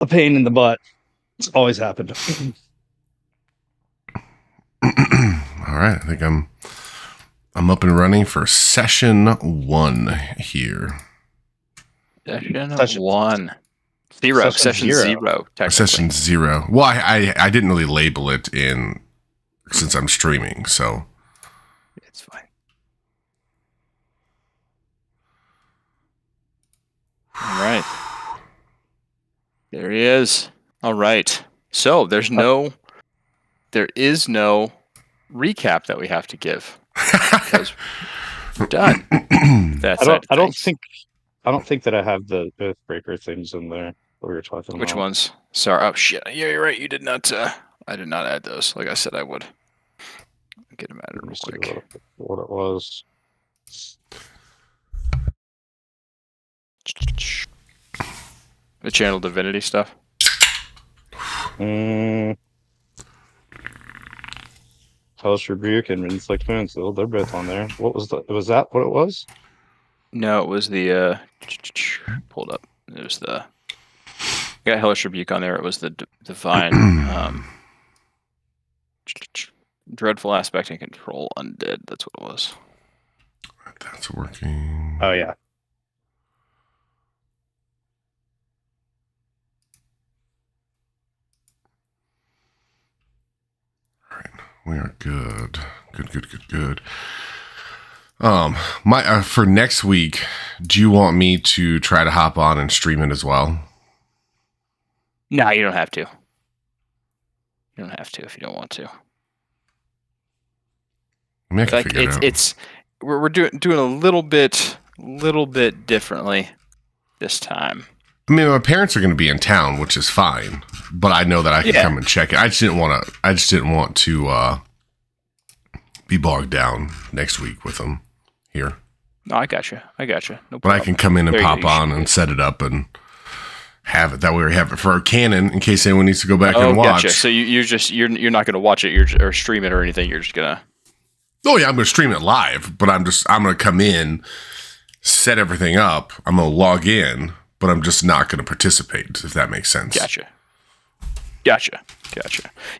a pain in the butt. It's always happened. All right, I think I'm up and running for session 1 here. Session 1. Session zero, technically. Session 0. Well, I didn't really label it in since I'm streaming, so It's fine. All right. There he is. All right. So there is no recap that we have to give because we're done. I don't think that I have the Earthbreaker things in there that we were talking about. Which ones? Sorry. Oh shit. Yeah, you're right. You did not. I did not add those. Like I said, I would. Get them added real quick. What it was. The Channel Divinity stuff. Hellish Rebuke and Inflict Wounds. They're both on there. What was that what it was? No, it was the pulled up. It was the got Hellish Rebuke on there. It was the divine dreadful aspect and control undead. That's what it was. That's working. Oh yeah. All right, we are good. Good. My for next week, do you want me to try to hop on and stream it as well? No, you don't have to. You don't have to if you don't want to. I mean, I can figure it out. It's we're doing a little bit differently this time. I mean, my parents are going to be in town, which is fine, but I know that I can come and check it. I just didn't want to be bogged down next week with them here. No, I got you. No problem. But I can come in and pop on and set it up and have it. That way we have it for our canon in case anyone needs to go back and watch. Gotcha. So you're not going to watch it or stream it or anything. You're just gonna. Oh yeah, I'm going to stream it live, but I'm going to come in, set everything up. I'm going to log in, but I'm just not going to participate. If that makes sense. Gotcha.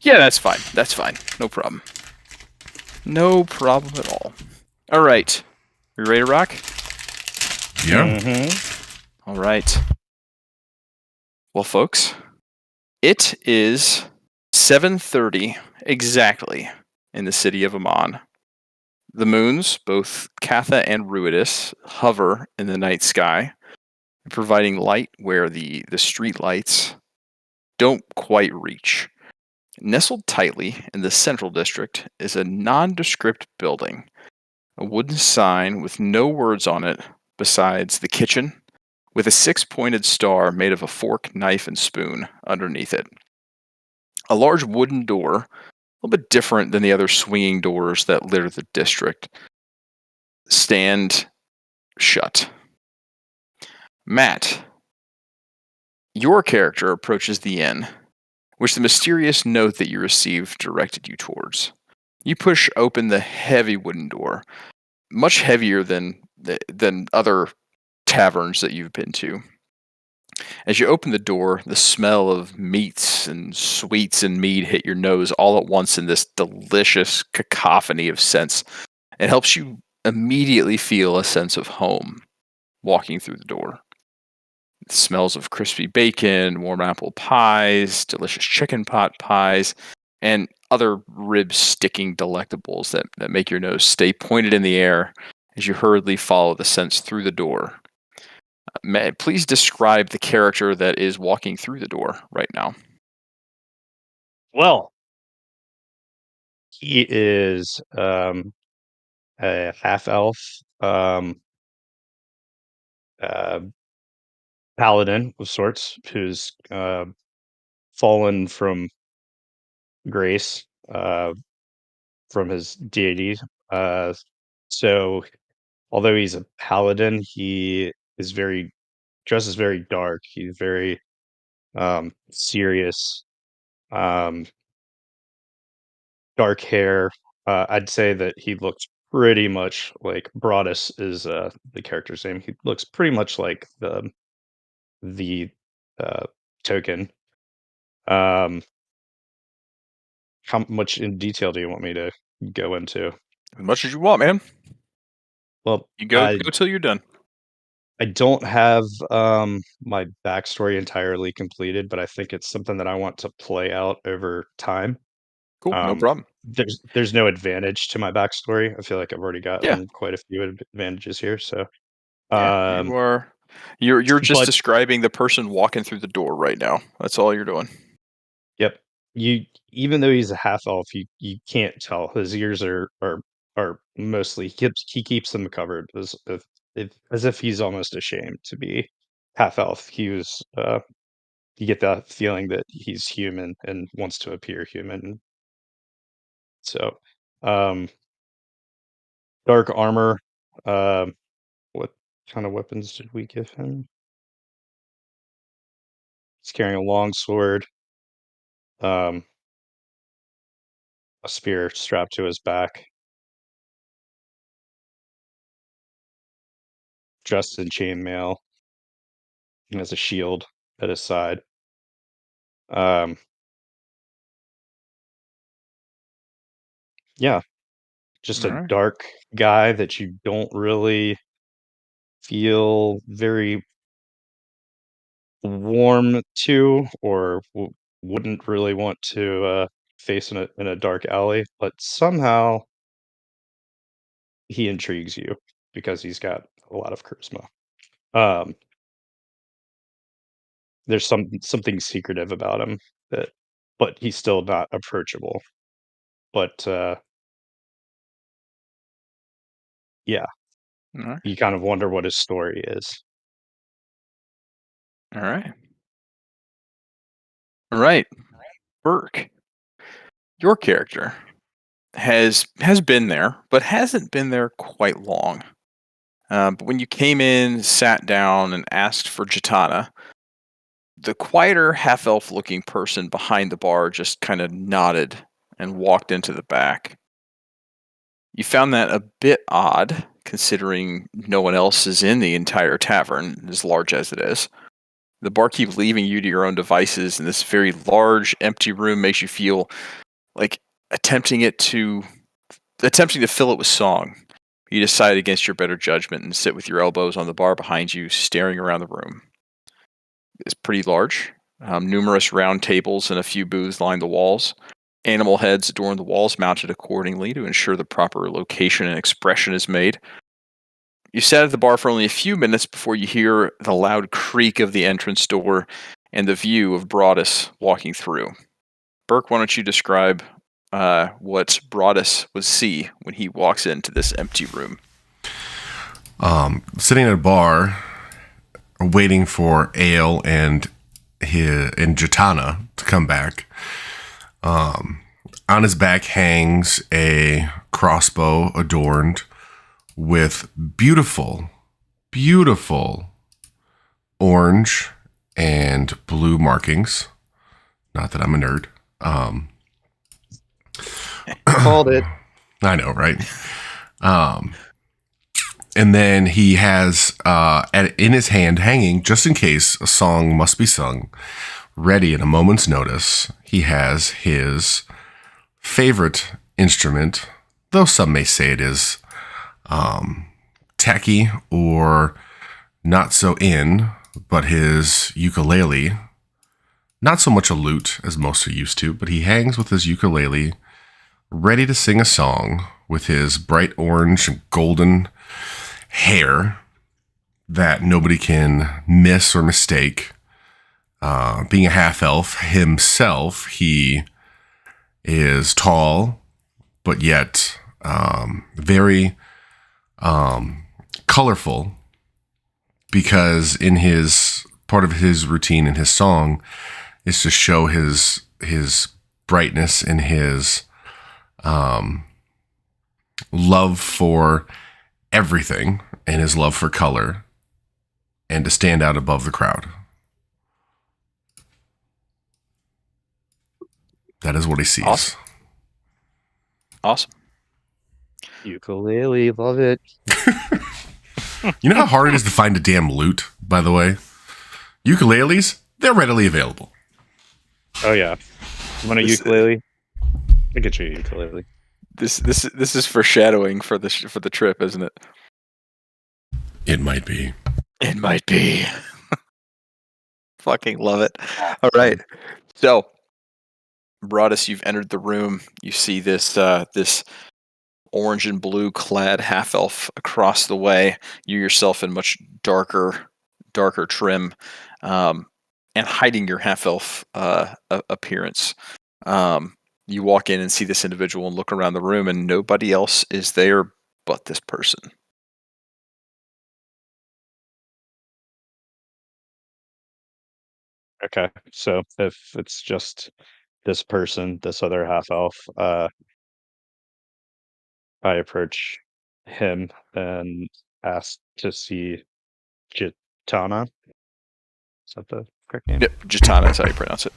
Yeah, that's fine. No problem. No problem at all. All right. We ready to rock? Yeah. Mm-hmm. All right. Well, folks, it is 7:30 exactly in the city of Amon. The moons, both Catha and Ruidus, hover in the night sky, providing light where the street lights don't quite reach. Nestled tightly in the central district is a nondescript building, a wooden sign with no words on it besides the kitchen, with a 6-pointed star made of a fork, knife, and spoon underneath it. A large wooden door, a little bit different than the other swinging doors that litter the district, stand shut. Matt, your character approaches the inn, which the mysterious note that you received directed you towards. You push open the heavy wooden door, much heavier than other taverns that you've been to. As you open the door, the smell of meats and sweets and mead hit your nose all at once in this delicious cacophony of scents. It helps you immediately feel a sense of home walking through the door. It smells of crispy bacon, warm apple pies, delicious chicken pot pies, and other rib-sticking delectables that make your nose stay pointed in the air as you hurriedly follow the scents through the door. Please describe the character that is walking through the door right now. Well, he is a half-elf paladin of sorts who's fallen from grace from his deity. So, although he's a paladin, he is dresses very dark. He's very serious. Dark hair. I'd say that he looks pretty much like Broadus is the character's name. He looks pretty much like the token. How much in detail do you want me to go into? As much as you want, man. Well, You go till you're done. I don't have my backstory entirely completed, but I think it's something that I want to play out over time. Cool, no Um, problem. there's no advantage to my backstory. I feel like I've already Yeah, gotten quite a few advantages here. So, yeah. um, You're just but describing the person walking through the door right now. That's all you're doing. yep, you even though he's a half elf, you can't tell. His ears are mostly he keeps them covered as if he's almost ashamed to be half elf. You get the feeling that he's human and wants to appear human. So, um, dark armor. What kind of weapons did we give him? He's carrying a long sword, um, a spear strapped to his back, dressed in chainmail, and has a shield at his side. Um, yeah, just All a right. dark guy that you don't really feel very warm to, or wouldn't really want to face in a dark alley, but somehow he intrigues you because he's got a lot of charisma. Um, there's something secretive about him that, but he's still not approachable. But yeah, All right. you kind of wonder what his story is. All right. All right. Burke, your character has been there, but hasn't been there quite long. But when you came in, sat down, and asked for Jatana, the quieter, half elf looking person behind the bar just kind of nodded and walked into the back. You found that a bit odd, considering no one else is in the entire tavern, as large as it is. The barkeep leaving you to your own devices in this very large, empty room makes you feel like attempting to fill it with song. You decide against your better judgment and sit with your elbows on the bar behind you, staring around the room. It's pretty large. Numerous round tables and a few booths line the walls. Animal heads adorn the walls, mounted accordingly to ensure the proper location and expression is made. You sat at the bar for only a few minutes before you hear the loud creak of the entrance door and the view of Broadus walking through. Burke, why don't you describe what Broadus would see when he walks into this empty room? Sitting at a bar, waiting for Ale and Jatana to come back. On his back hangs a crossbow adorned with beautiful, beautiful orange and blue markings. Not that I'm a nerd. Called it. I know, right? And then he has in his hand hanging, just in case a song must be sung, ready at a moment's notice, he has his favorite instrument, though some may say it is tacky or not so in, but his ukulele. Not so much a lute as most are used to, but he hangs with his ukulele, ready to sing a song with his bright orange and golden hair that nobody can miss or mistake. Being a half elf himself, he is tall, but yet very colorful, because in his part of his routine in his song is to show his brightness and his love for everything and his love for color, and to stand out above the crowd. That is what he sees. Awesome. Ukulele, love it. You know how hard it is to find a damn lute, by the way? Ukuleles, They're readily available. Oh yeah. You want a ukulele? I'll get you a ukulele. This is foreshadowing for the trip, isn't it? It might be. It might be. Fucking love it. All right. So, Broadus, you've entered the room. You see this this orange and blue clad half elf across the way. You yourself in much darker trim, and hiding your half elf appearance. You walk in and see this individual and look around the room, and nobody else is there but this person. Okay. So if it's just this person, this other half elf, I approach him and ask to see Jitana. Is that the correct name? Yep, Jitana is how you pronounce it.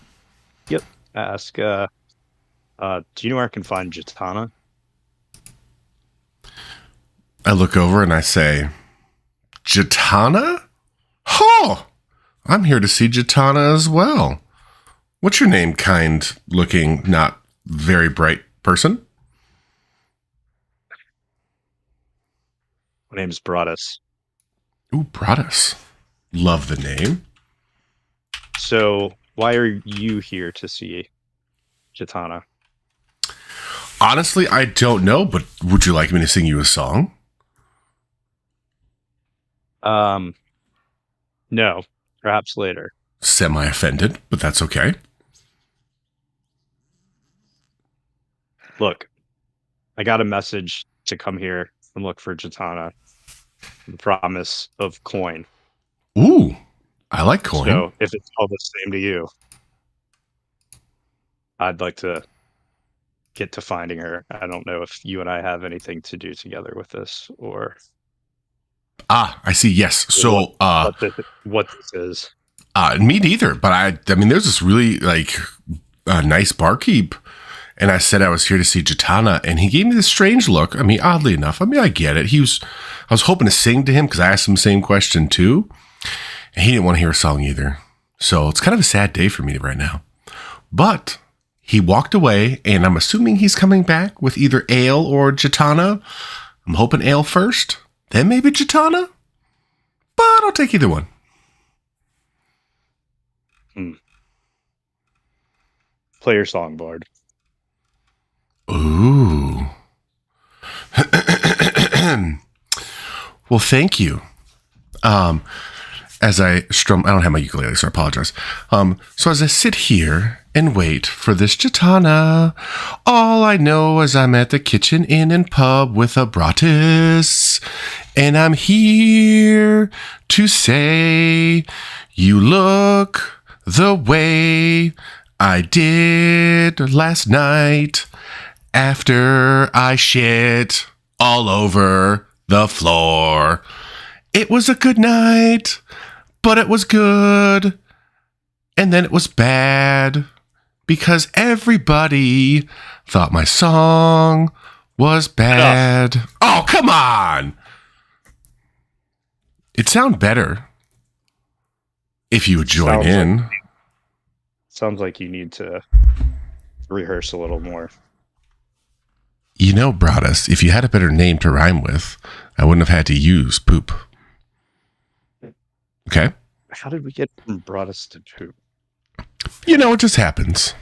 Yep. Ask, do you know where I can find Jitana? I look over and I say, Jitana? Oh, I'm here to see Jitana as well. What's your name, kind looking, not very bright person? My name's Broadus. Ooh, Broadus. Love the name. So why are you here to see Jitana? Honestly, I don't know, but would you like me to sing you a song? No, perhaps later. Semi-offended, but that's okay. Look, I got a message to come here and look for Jitana. The promise of coin. Ooh, I like coin. So if it's all the same to you, I'd like to get to finding her. I don't know if you and I have anything to do together with this, or I see. Yes. So, what this is. Me neither. But I mean, there's this really nice barkeep, and I said I was here to see Jitana, and he gave me this strange look. I mean, oddly enough, I mean, I get it. I was hoping to sing to him because I asked him the same question too, and he didn't want to hear a song either. So it's kind of a sad day for me right now. But he walked away, and I'm assuming he's coming back with either Ale or Jitana. I'm hoping Ale first, then maybe Jitana, but I'll take either one. Play your song, Bard. Ooh. Well, thank you. As I strum, I don't have my ukulele, so I apologize. So as I sit here and wait for this Jitana, all I know is I'm at the Kitchen Inn and Pub with a Broadus, and I'm here to say you look the way I did last night after I shit all over the floor. It was a good night, but it was good. And then it was bad because everybody thought my song was bad. Enough. Oh, come on. It'd sound better if you would join in. Sounds like you need to rehearse a little more. You know, Broadus, if you had a better name to rhyme with, I wouldn't have had to use poop. Okay? How did we get from Broadus to poop? You know, it just happens.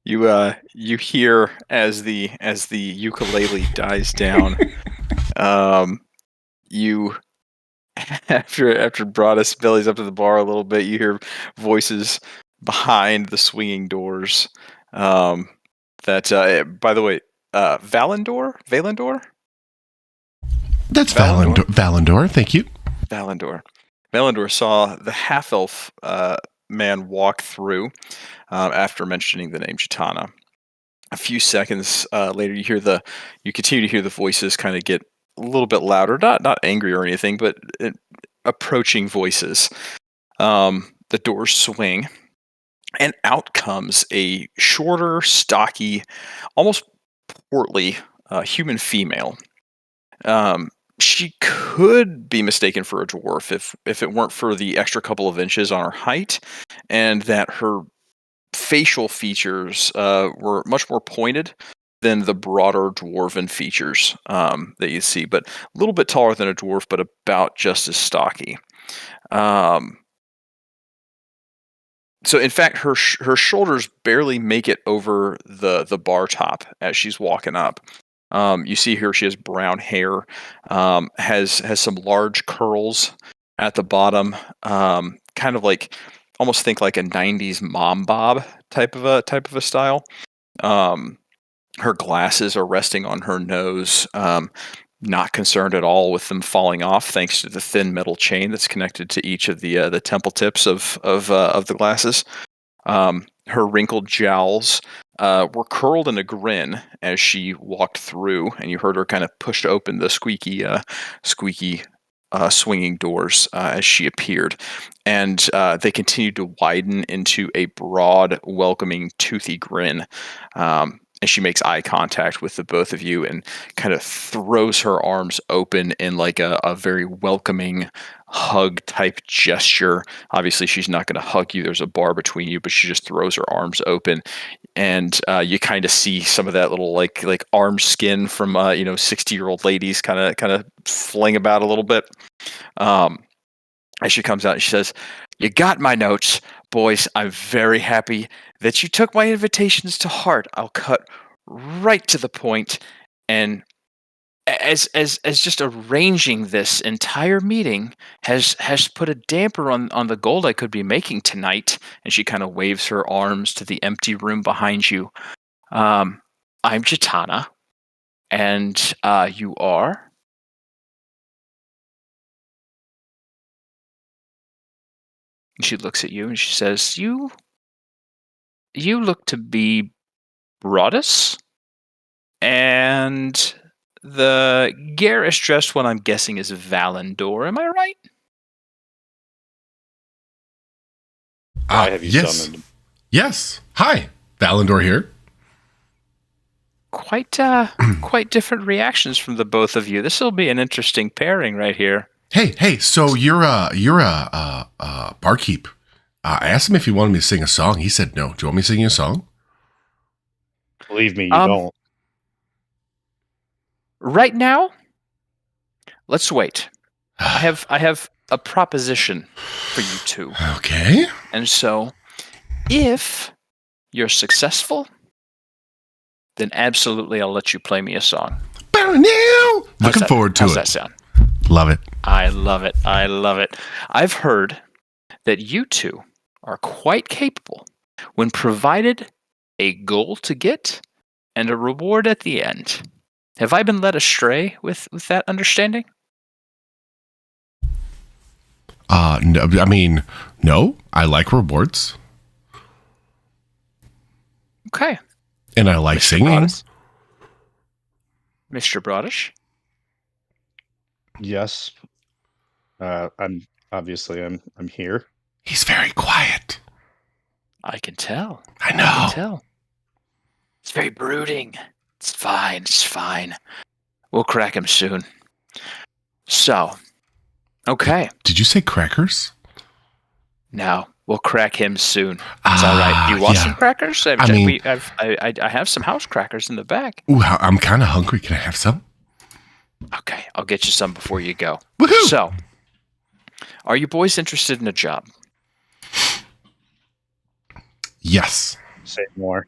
You hear as the ukulele dies down. You after Broadus bellies up to the bar a little bit, you hear voices behind the swinging doors. That by the way, Valandor? That's Valandor, thank you. Valandor saw the half-elf man walk through after mentioning the name Jitana. A few seconds later, you continue to hear the voices kind of get a little bit louder, not angry or anything, but approaching voices. The doors swing, and out comes a shorter, stocky, almost portly human female. She could be mistaken for a dwarf if it weren't for the extra couple of inches on her height, and that her facial features were much more pointed than the broader dwarven features that you see, but a little bit taller than a dwarf, but about just as stocky. So in fact, her shoulders barely make it over the bar top as she's walking up. You see here she has brown hair, has some large curls at the bottom, kind of like almost think like a '90s mom bob type of a style. Um, Her glasses are resting on her nose. Not concerned at all with them falling off, thanks to the thin metal chain that's connected to each of the temple tips of the glasses. Her wrinkled jowls were curled in a grin as she walked through, and you heard her kind of push open the squeaky swinging doors as she appeared, and they continued to widen into a broad, welcoming, toothy grin. And she makes eye contact with the both of you and kind of throws her arms open in like a very welcoming hug type gesture. Obviously, she's not going to hug you. There's a bar between you, but she just throws her arms open, and you kind of see some of that little like arm skin from 60-year-old ladies kind of fling about a little bit. As she comes out and she says, "You got my notes, boys. I'm very happy that you took my invitations to heart. I'll cut right to the point, and as just arranging this entire meeting has put a damper on the gold I could be making tonight." And she kind of waves her arms to the empty room behind you. I'm Chitana, and you are. And she looks at you and she says, You look to be Broadus, and the garish dressed one I'm guessing is Valendor. Am I right? Why have you Yes. summoned him? Yes. Hi, Valendor here. Quite different reactions from the both of you. This will be an interesting pairing right here. Hey. So you're a barkeep. I asked him if he wanted me to sing a song. He said no. Do you want me to sing you a song? Believe me, you don't. Right now, let's wait. I have a proposition for you two. Okay. And so, if you're successful, then absolutely I'll let you play me a song. Looking forward to How's it. that sound? Love it. I love it. I love it. I've heard that you two are quite capable when provided a goal to get and a reward at the end. Have I been led astray with that understanding? No, I mean, no. I like rewards, Okay. and I like singing. Broadish? Mr. Broadish? Yes. I'm here. He's very quiet. I can tell. I I can know. tell. It's very brooding. It's fine. It's fine. We'll crack him soon. So, okay. Did you say crackers? Now we'll crack him soon. It's all right. You want some crackers? I have some house crackers in the back. Ooh, I'm kind of hungry. Can I have some? Okay, I'll get you some before you go. Woohoo! So, are you boys interested in a job? Yes. Say more.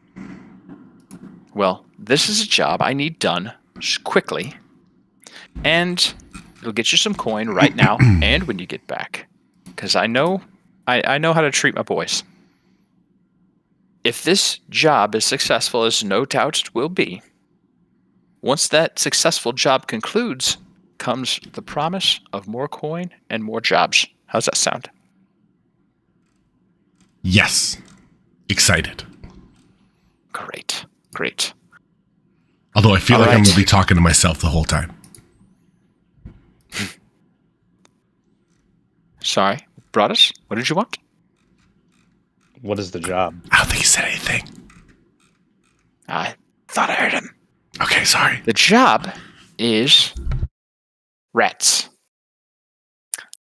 Well, this is a job I need done quickly, and it'll get you some coin right now and when you get back, because I know how to treat my boys. If this job is successful, as no doubt it will be, once that successful job concludes, comes the promise of more coin and more jobs. How's that sound? Yes. Excited. Great. Although I feel All like I'm right. going to be talking to myself the whole time. Sorry, Broadus, what did you want? What is the job? I don't think he said anything. I thought I heard him. Okay, sorry. The job is Rats.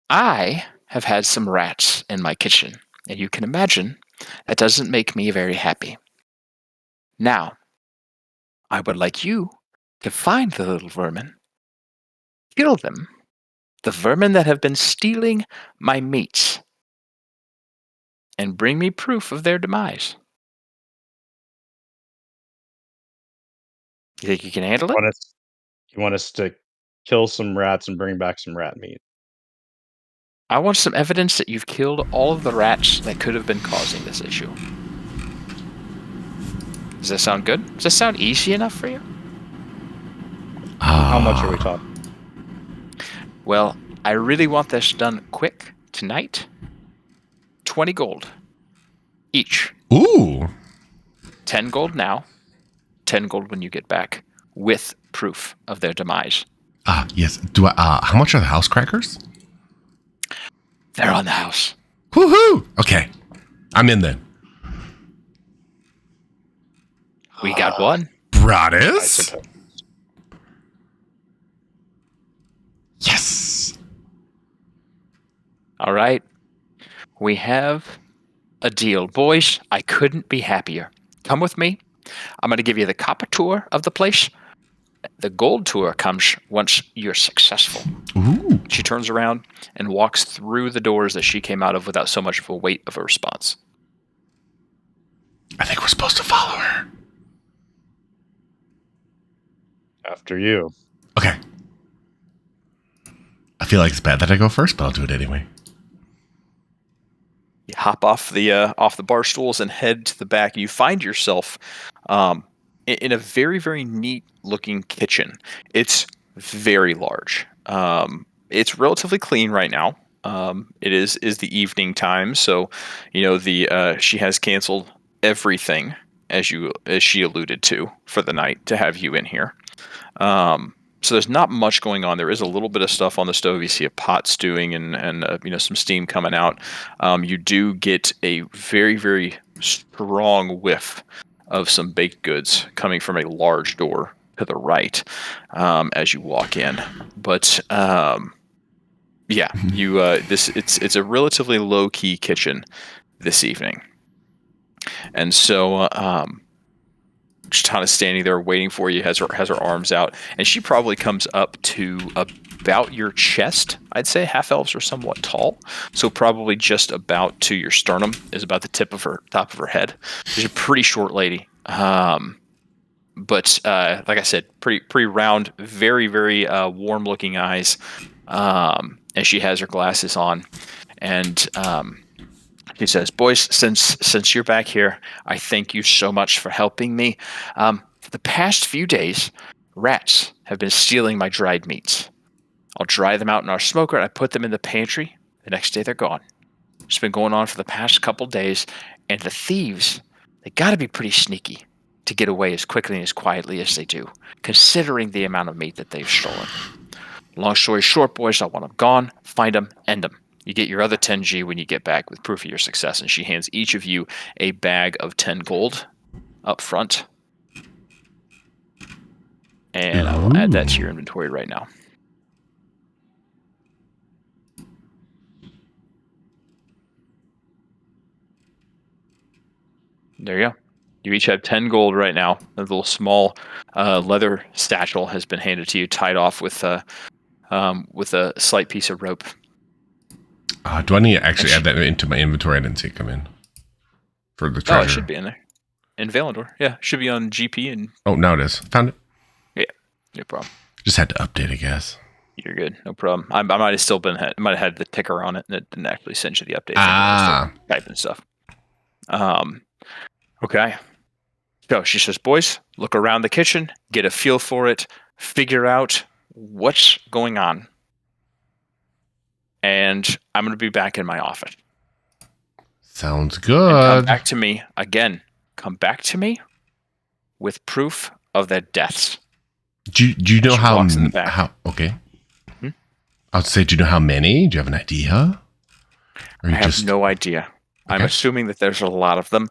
I have had some rats in my kitchen, and you can imagine that doesn't make me very happy. Now, I would like you to find the little vermin, kill them, the vermin that have been stealing my meats, and bring me proof of their demise. You think you can handle it? You want us to kill some rats and bring back some rat meat? I want some evidence that you've killed all of the rats that could have been causing this issue. Does that sound good? Does that sound easy enough for you? How much are we talking? Well, I really want this done quick, tonight. 20 gold. Each. Ooh. 10 gold now. 10 gold when you get back. With proof of their demise. Yes. How much are the house crackers? They're on the house. Woohoo! Okay. I'm in then. We got one. Broadus? Yes. All right. We have a deal. Boys, I couldn't be happier. Come with me. I'm going to give you the copper tour of the place. The gold tour comes once you're successful. Ooh. She turns around and walks through the doors that she came out of without so much of a weight of a response. I think we're supposed to follow her. After you. Okay. I feel like it's bad that I go first, but I'll do it anyway. You hop off the bar stools and head to the back. You find yourself in a very, very neat looking kitchen. It's very large. It's relatively clean right now. It is the evening time, so she has canceled everything as she alluded to for the night to have you in here. So there's not much going on. There is a little bit of stuff on the stove. You see a pot stewing and some steam coming out. You do get a very, very strong whiff of some baked goods coming from a large door to the right as you walk in. But it's a relatively low key kitchen this evening, and so just kind of standing there waiting for you, has her arms out, and she probably comes up to about your chest. I'd say half elves are somewhat tall, so probably just about to your sternum is about the top of her head. She's a pretty short lady, but like I said, pretty round, very, very warm looking eyes, and she has her glasses on, and she says, "Boys, since you're back here, I thank you so much for helping me. For the past few days, rats have been stealing my dried meats. I'll dry them out in our smoker, and I put them in the pantry. The next day, they're gone. It's been going on for the past couple days, and the thieves, they got to be pretty sneaky to get away as quickly and as quietly as they do, considering the amount of meat that they've stolen. Long story short, boys, I want them gone. Find them, end them. You get your other 10G when you get back with proof of your success." And she hands each of you a bag of 10 gold up front. And I will add that to your inventory right now. There you go. You each have 10 gold right now. A little small leather satchel has been handed to you, tied off with a slight piece of rope. Do I need to actually add that into my inventory? I didn't see it come in for the treasure. Oh, it should be in there. In Valandor. Yeah, it should be on GP. And oh, now it is. Found it. Yeah, no problem. Just had to update, I guess. You're good. No problem. I might have still might have had the ticker on it, and it didn't actually send you the update. Typing stuff. Okay. So she says, "Boys, look around the kitchen, get a feel for it, figure out what's going on. And I'm going to be back in my office. Sounds And good. come back to me again. Come back to me with proof of their deaths." Do you know She how? walks in the back. How? Okay. Hmm? I would say, do you know how many? Do you have an idea? Or I you have no idea. I'm Okay. assuming that there's a lot of them,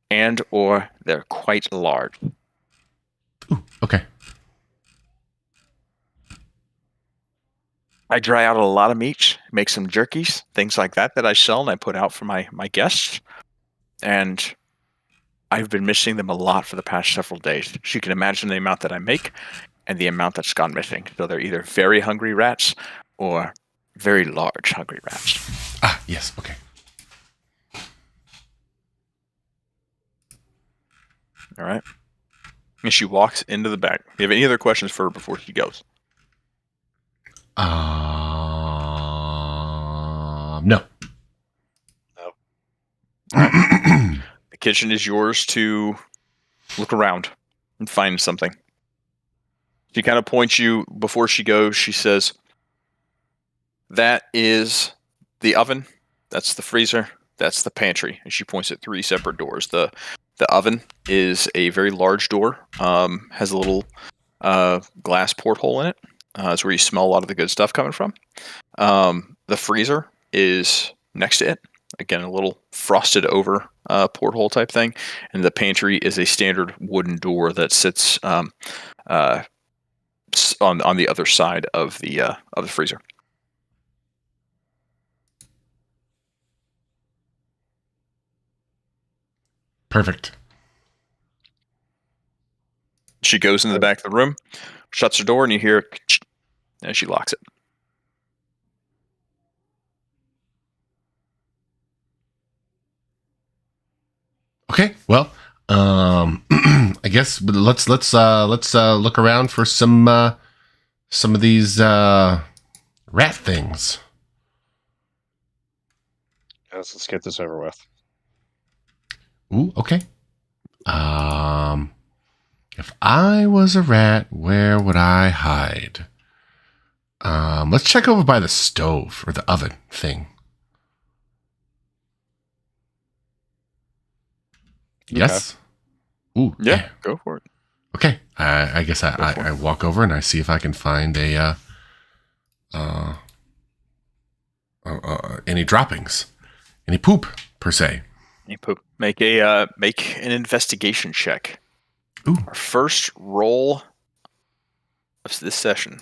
and or they're quite large. Ooh, okay. I dry out a lot of meats, make some jerkies, things like that I sell and I put out for my guests. And I've been missing them a lot for the past several days. So you can imagine the amount that I make and the amount that's gone missing. So they're either very hungry rats or very large hungry rats. Ah, yes, okay. All right. And she walks into the back. Do you have any other questions for her before she goes? No. The kitchen is yours to look around and find something. She kind of points you before she goes. She says, "That is the oven. That's the freezer. That's the pantry." And she points at 3 separate doors. The oven is a very large door. Has a little glass porthole in it. It's where you smell a lot of the good stuff coming from. The freezer is next to it. Again, a little frosted over porthole type thing. And the pantry is a standard wooden door that sits on the other side of the freezer. Perfect. She goes into the back of the room, shuts her door, and you hear as she locks it. Okay, well, I guess let's look around for some of these rat things. Yes, let's get this over with. Ooh, okay. If I was a rat, where would I hide? Let's check over by the stove or the oven thing. Yes. Ooh. Yeah, go for it. Okay. I guess I walk over and I see if I can find any droppings, any poop per se. Any poop. Make an investigation check. Ooh. Our first roll of this session.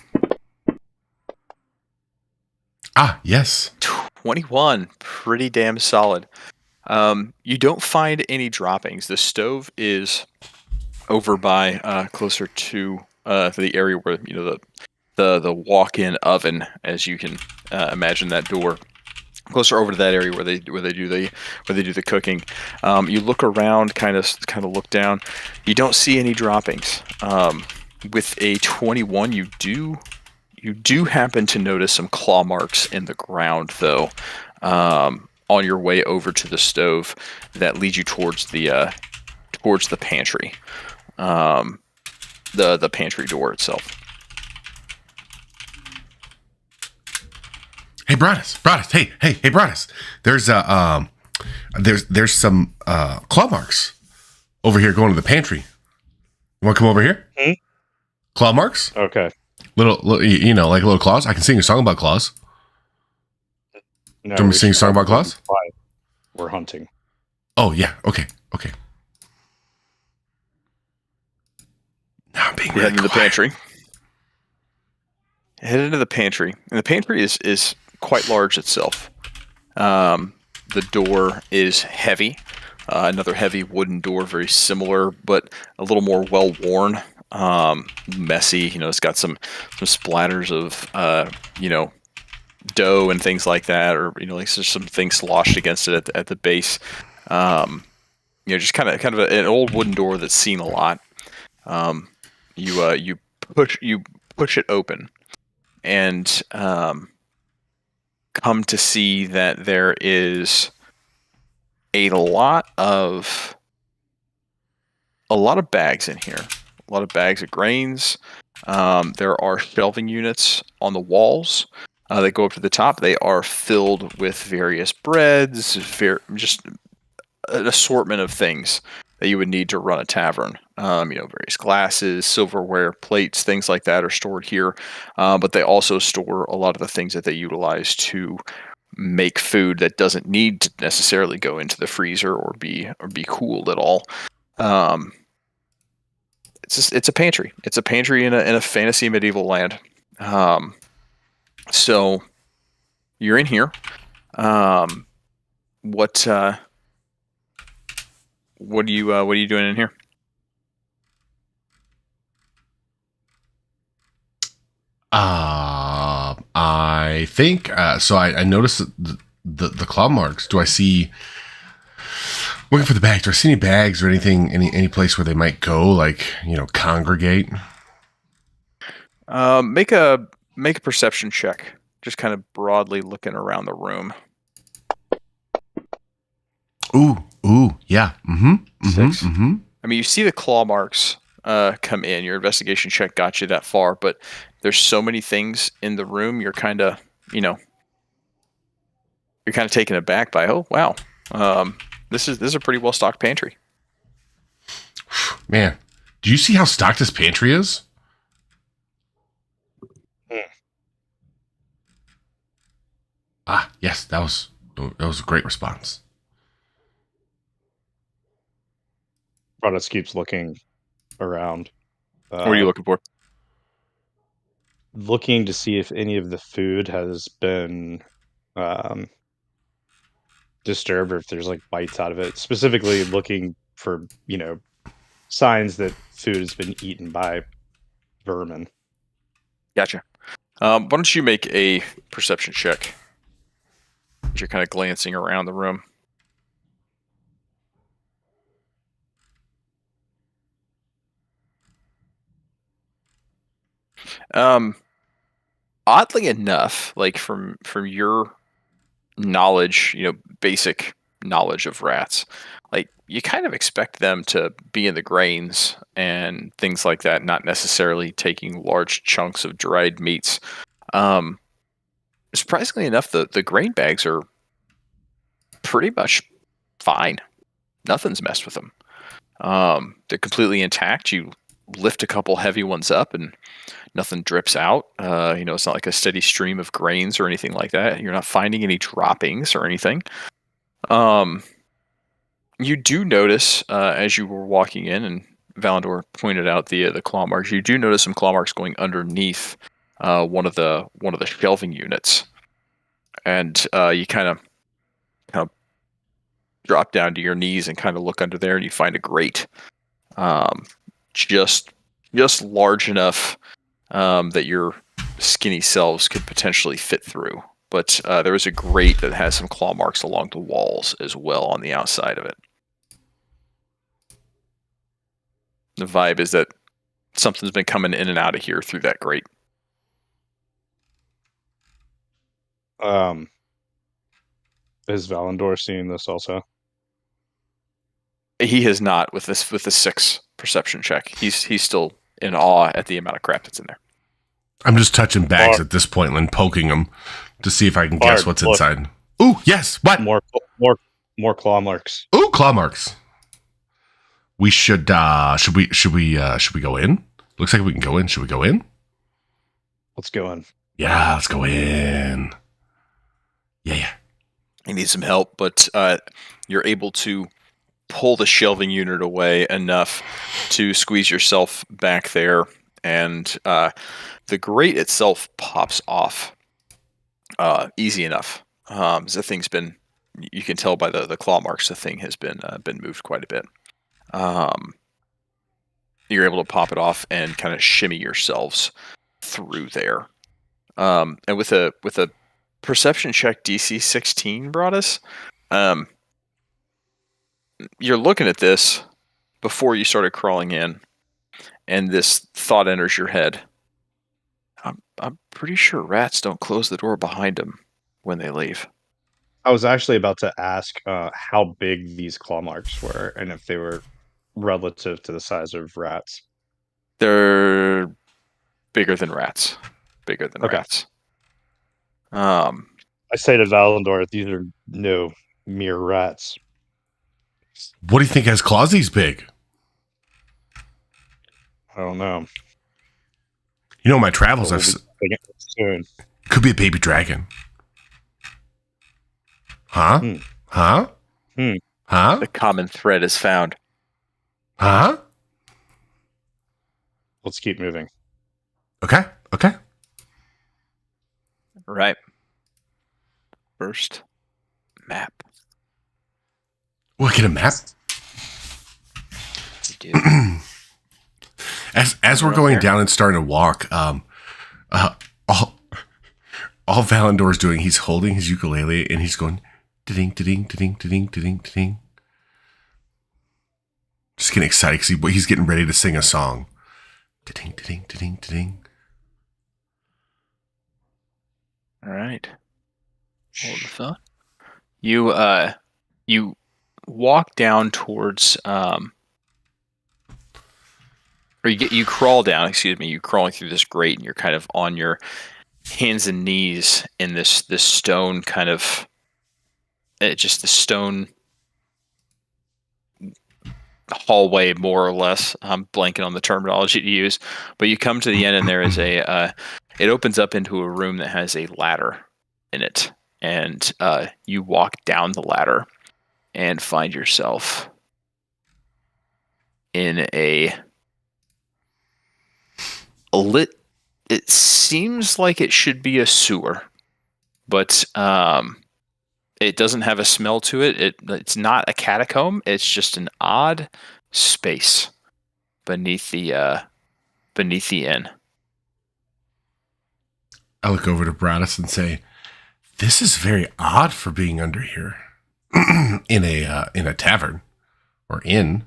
Ah, yes. 21. Pretty damn solid. You don't find any droppings. The stove is over by closer to the area where the walk-in oven, as you can imagine that door. Closer over to that area where they do the cooking. You look around, kind of look down. You don't see any droppings. With a 21, you do happen to notice some claw marks in the ground, though. On your way over to the stove, that leads you towards the pantry, the pantry door itself. Hey, Broadus. Hey, Broadus. There's some claw marks over here going to the pantry. You want to come over here? Hmm? Claw marks? Okay. Little, like little claws. I can sing a song about claws. No, Do you want me to sing a song about claws? We're hunting. Oh, yeah. Okay. Now I'm being really Head into the quiet. pantry. Head into the pantry, and the pantry is quite large itself. The door is heavy. Another heavy wooden door, very similar, but a little more well worn. Messy. It's got some splatters of dough and things like that, or like there's some things sloshed against it at the base. Just kind of an old wooden door that's seen a lot. You push it open, and come to see that there is a lot of bags in here. A lot of bags of grains. There are shelving units on the walls. They go up to the top. They are filled with various breads, just an assortment of things that you would need to run a tavern. Various glasses, silverware, plates, things like that are stored here. But they also store a lot of the things that they utilize to make food that doesn't need to necessarily go into the freezer or be cooled at all. It's a pantry. It's a pantry in a fantasy medieval land. So you're in here. What are you doing in here? I think so. I noticed the claw marks. Do I see? Looking for the bags. Do I see any bags or anything? Any place where they might go? Like congregate. Make a perception check. Just kind of broadly looking around the room. Ooh, yeah. Mm-hmm. 6. Mm-hmm. I mean, you see the claw marks come in. Your investigation check got you that far, but there's so many things in the room. You're kind of, you're kind of taken aback by, oh wow, this is a pretty well stocked pantry. Man, do you see how stocked this pantry is? Yes, that was a great response. Broadus keeps looking around. What are you looking for? Looking to see if any of the food has been disturbed or if there's like bites out of it. Specifically looking for, signs that food has been eaten by vermin. Gotcha. Why don't you make a perception check? As you're kind of glancing around the room. Oddly enough, like from your knowledge, basic knowledge of rats, like you kind of expect them to be in the grains and things like that, not necessarily taking large chunks of dried meats. Surprisingly enough, the grain bags are pretty much fine. Nothing's messed with them. They're completely intact. You lift a couple heavy ones up and nothing drips out. It's not like a steady stream of grains or anything like that. You're not finding any droppings or anything. You do notice as you were walking in, and Valandor pointed out the claw marks. You do notice some claw marks going underneath one of the shelving units, and you kind of drop down to your knees and kind of look under there, and you find a grate, just large enough that your skinny selves could potentially fit through. But there is a grate that has some claw marks along the walls as well on the outside of it. The vibe is that something's been coming in and out of here through that grate. Is Valandor seeing this also? He has not with the 6 perception check. He's still in awe at the amount of crap that's in there. I'm just touching bags at this point and poking them to see if I can guess what's inside. Ooh, yes. What? More claw marks. Ooh, claw marks. We should we go in? Looks like we can go in. Should we go in? Let's go in. Yeah, let's go in. Yeah. You need some help, but you're able to pull the shelving unit away enough to squeeze yourself back there, and the grate itself pops off easy enough. The thing's been, you can tell by the claw marks, the thing has been moved quite a bit. You're able to pop it off and kind of shimmy yourselves through there. And with a perception check DC 16 brought us, you're looking at this before you started crawling in, and this thought enters your head. I'm pretty sure rats don't close the door behind them when they leave. I was actually about to ask how big these claw marks were and if they were relative to the size of rats. They're bigger than rats. Bigger than rats. I say to Valandor, these are no mere rats. What do you think has claws these big? I don't know. My travels soon. Could be a baby dragon. Huh? Huh? Huh? The common thread is found. Huh? Let's keep moving. Okay. Right. First map. We'll get a map. You do. As we're Right going there. down and starting to walk, all Valandor's doing, he's holding his ukulele and he's going ding ding ding ding ding ding. Just getting excited because he's getting ready to sing a song. Ding ding ding ding. All right. Hold the phone. You you walk down towards or you crawl down, excuse me, you're crawling through this grate and you're kind of on your hands and knees in this stone kind of just the stone hallway, more or less. I'm blanking on the terminology to use, but you come to the end and there is a it opens up into a room that has a ladder in it, and you walk down the ladder and find yourself in a lit. It seems like it should be a sewer, but it doesn't have a smell to it. It's not a catacomb. It's just an odd space beneath the inn. I look over to Bradis and say, "This is very odd for being under here in a tavern or inn.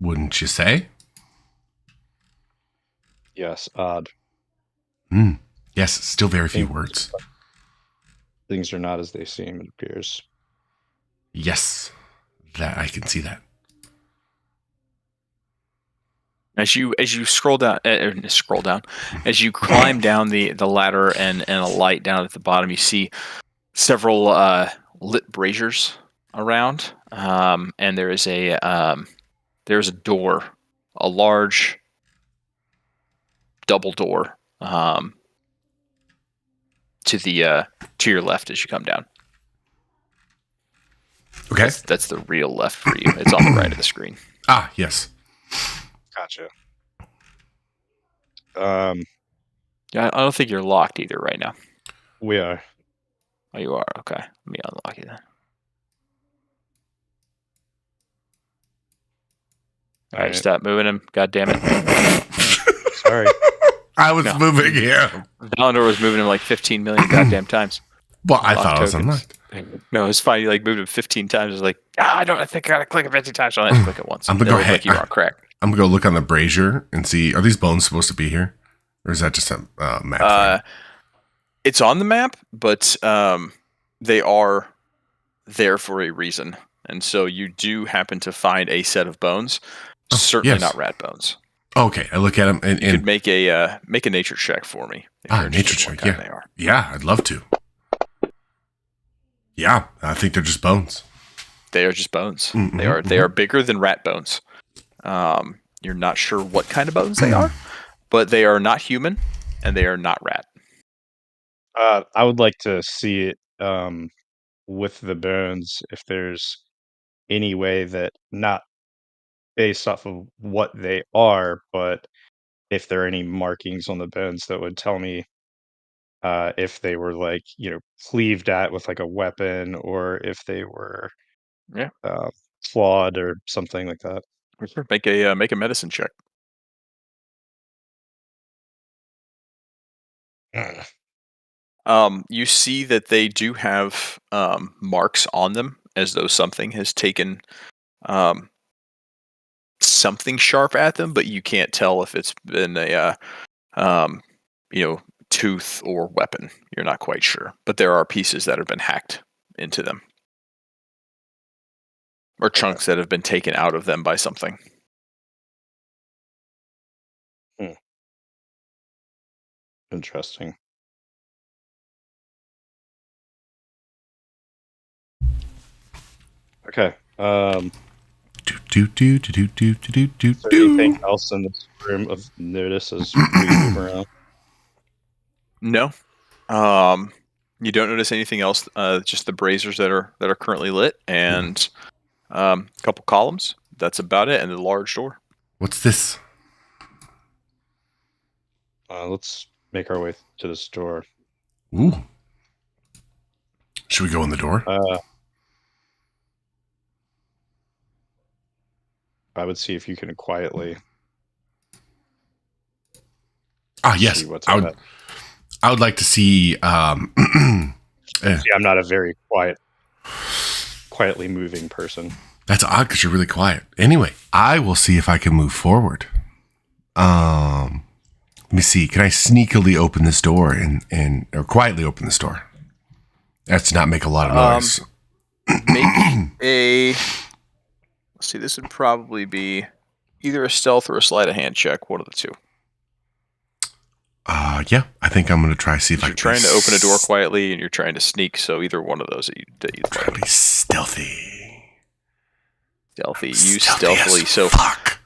Wouldn't you say?" Yes, odd. Yes, still very few words. Things are not as they seem, it appears. Yes, that I can see that. As you scroll down, as you climb down the ladder and a light down at the bottom, you see several lit braziers around, and there's a door, a large double door to your left as you come down. Okay. That's the real left for you. It's on the right of the screen. Ah, yes. Gotcha. Yeah, I don't think you're locked either right now. We are. Oh, you are? Okay. Let me unlock you then. All right, stop moving him. God damn it. Sorry. I was moving here. Valandor was moving him like 15 million goddamn times. Well, I thought I was unlocked. No, it's fine. You like moved him 15 times. It was like, I think I gotta click it 15 times. So I had to click it once. I'm gonna go ahead. Like you are correct. I'm gonna go look on the brazier and see, are these bones supposed to be here? Or is that just a map? It's on the map, but they are there for a reason. And so you do happen to find a set of bones. Certainly not rat bones. Okay, I look at them and you could make a nature check for me. Nature check. Yeah, they are. Yeah, I'd love to. Yeah, I think they're just bones. They are just bones. Mm-hmm, they are bigger than rat bones. You're not sure what kind of bones they are, but they are not human and they are not rat. I would like to see it with the bones, if there's any way that, not based off of what they are, but if there are any markings on the bones that would tell me if they were cleaved at with like a weapon, or if they were clawed or something like that. Make a medicine check. You see that they do have marks on them, as though something has taken something sharp at them, but you can't tell if it's been a tooth or weapon. You're not quite sure, but there are pieces that have been hacked into them, or chunks that have been taken out of them by something. Interesting. Okay. Is there anything else in this room of notice as we move around? No. You don't notice anything else. Just the braziers that are currently lit, and a couple columns. That's about it, and a large door. What's this? Let's make our way to this door. Ooh. Should we go in the door? I would see if you can quietly. Yes. See what's I ahead. would like to see. See, I'm not a very quietly moving person. That's odd because you're really quiet. Anyway, I will see if I can move forward. Let me see. Can I sneakily open this door or quietly open this door? That's to not make a lot of noise. Make a. Let's see. This would probably be either a stealth or a sleight of hand check. One of the two. Yeah, I think I'm gonna try see if I You're can. trying to open a door quietly, and you're trying to sneak. So either one of those that you'd Try to be stealthy. Stealthy. You Stealthy stealthily. as So fuck.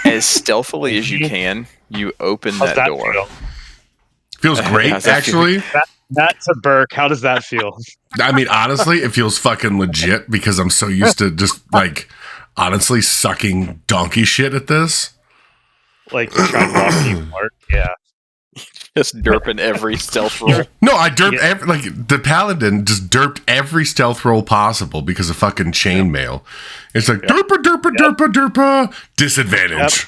as stealthily as you can, you open How's that door. feel? Feels great, How's that actually. That's a Burke. How does that feel? I mean, honestly, it feels fucking legit because I'm so used to just like honestly sucking donkey shit at this. Like trying to walk you apart. Yeah. Just derping every stealth roll. No, I derped like the paladin just derped every stealth roll possible because of fucking chainmail. It's like derpa, disadvantage.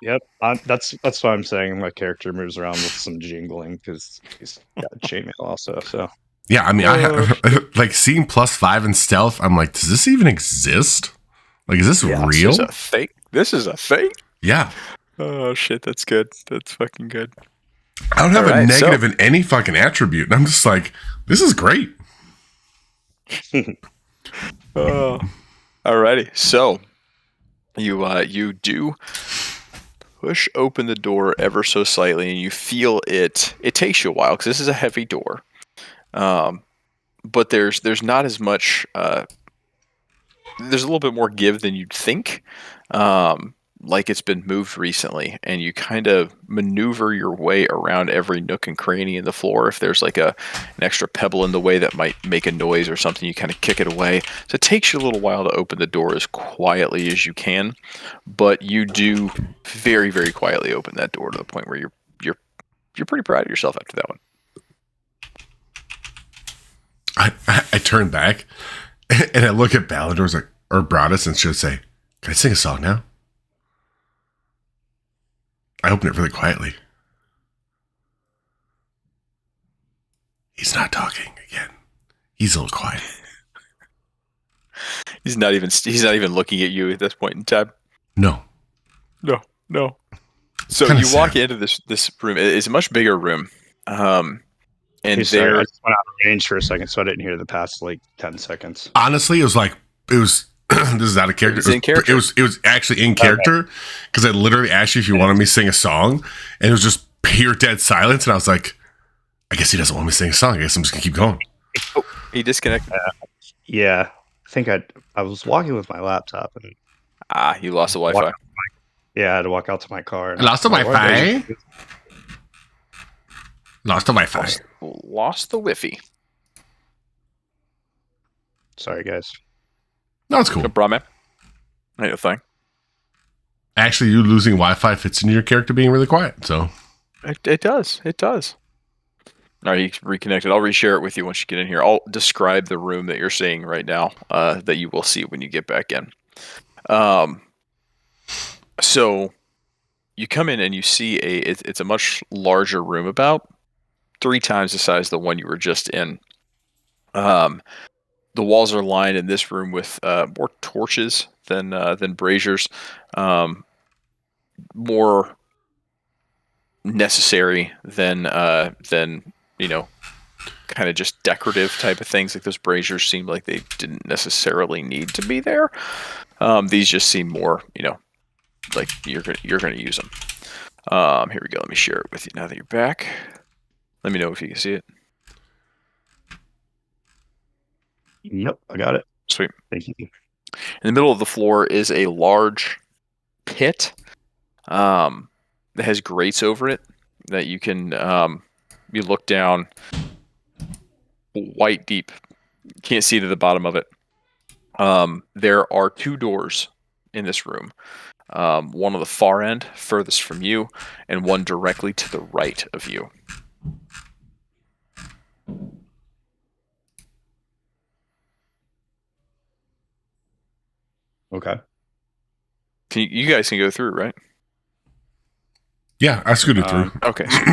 Yep. That's what I'm saying. My character moves around with some jingling because he's got chainmail also. So Yeah, I mean, like seeing +5 in stealth. I'm like, does this even exist? Like, is this real? This is a thing. This is a thing. Yeah. Oh shit, that's good. That's fucking good. I don't have a negative in any fucking attribute. And I'm just like, this is great. Alrighty. So you do push open the door ever so slightly, and you feel it. It takes you a while because this is a heavy door. But there's not as much. There's a little bit more give than you'd think. Like it's been moved recently, and you kind of maneuver your way around every nook and cranny in the floor. If there's like an extra pebble in the way that might make a noise or something, you kind of kick it away. So it takes you a little while to open the door as quietly as you can, but you do very, very quietly open that door to the point where you're pretty proud of yourself after that one. I turn back and I look at Ballador's like, or Broadus, and she'll say, "Can I sing a song now?" I open it really quietly. He's not talking again. He's a little quiet. He's not even looking at you at this point in time. No. So Kinda you walk sad. into this room. It's a much bigger room. And Hey, there, sorry, I just went out of range for a second, so I didn't hear the past like 10 seconds. Honestly, it was this is out of character. It was in character. It was actually in character because I literally asked you if you wanted me to sing a song, and it was just pure dead silence. And I was like, I guess he doesn't want me to sing a song. I guess I'm just gonna keep going. he disconnected. Yeah, I think I was walking with my laptop, and You lost the Wi-Fi. yeah, I had to walk out to my car. And I lost the Wi-Fi. Lost the Wi-Fi. Lost the Wi-Fi. Sorry, guys. No, it's cool. No problem, man. Ain't a thing. Actually, you losing Wi-Fi fits into your character being really quiet. So It does. It does. All right, you reconnected. I'll reshare it with you once you get in here. I'll describe the room that you're seeing right now that you will see when you get back in. So you come in and you see it's a much larger room, about 3 times the size of the one you were just in. The walls are lined in this room with more torches than braziers, more necessary than kind of just decorative type of things. Like those braziers seem like they didn't necessarily need to be there. These just seem more, like you're gonna use them. Here we go. Let me share it with you now that you're back. Let me know if you can see it. Yep, I got it. Sweet. Thank you. In the middle of the floor is a large pit that has grates over it that you can you look down white deep. Can't see to the bottom of it. There are 2 doors in this room. One on the far end, furthest from you, and one directly to the right of you. Okay. You guys can go through, right? Yeah, I scooted through. Okay, sweet.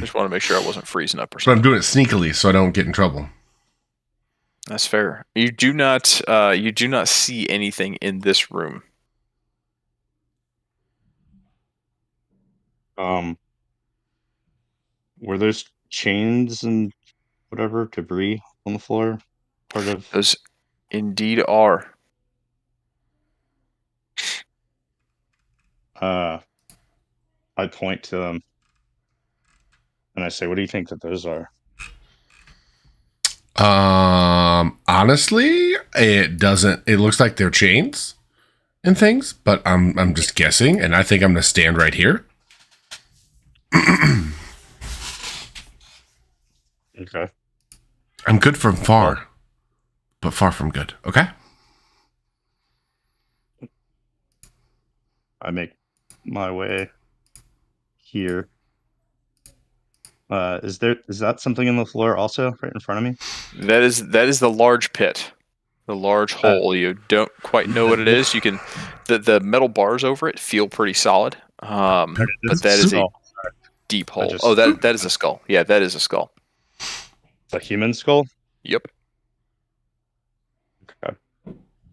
Just want to make sure I wasn't freezing up or But something. I'm doing it sneakily so I don't get in trouble. That's fair. You do not see anything in this room. Were those chains and whatever debris on the floor part of? Those indeed are. I point to them and I say, "What do you think that those are?" Honestly, it doesn't. It looks like they're chains and things, but I'm just guessing, and I think I'm gonna stand right here. Okay. I'm good from far, but far from good. Okay. I make my way here. Is that something in the floor also right in front of me? That is the large pit, the large hole. You don't quite know what it is. You can the metal bars over it feel pretty solid, but that is a deep hole. Oh, that is a skull. Yeah, that is a skull. A human skull? Yep. Okay.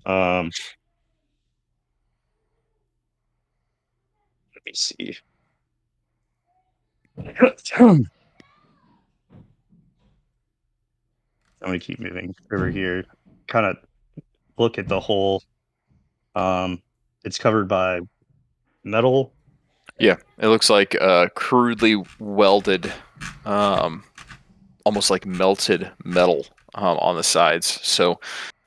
Let me see. I'm gonna keep moving over here. Kind of look at the hole. It's covered by metal. Yeah, it looks like crudely welded, almost like melted metal on the sides. So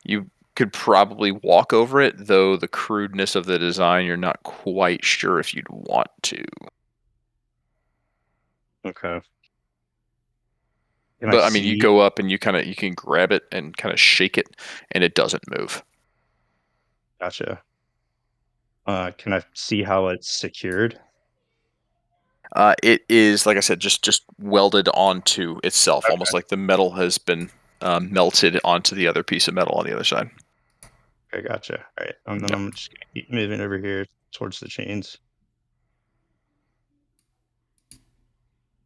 you could probably walk over it, though the crudeness of the design, you're not quite sure if you'd want to. Okay. But I mean, you go up and you can grab it and kind of shake it, and it doesn't move. Gotcha. Can I see how it's secured? It is, like I said, just welded onto itself, Okay. almost like the metal has been melted onto the other piece of metal on the other side. Okay, gotcha. All right, and then I'm just gonna keep moving over here towards the chains.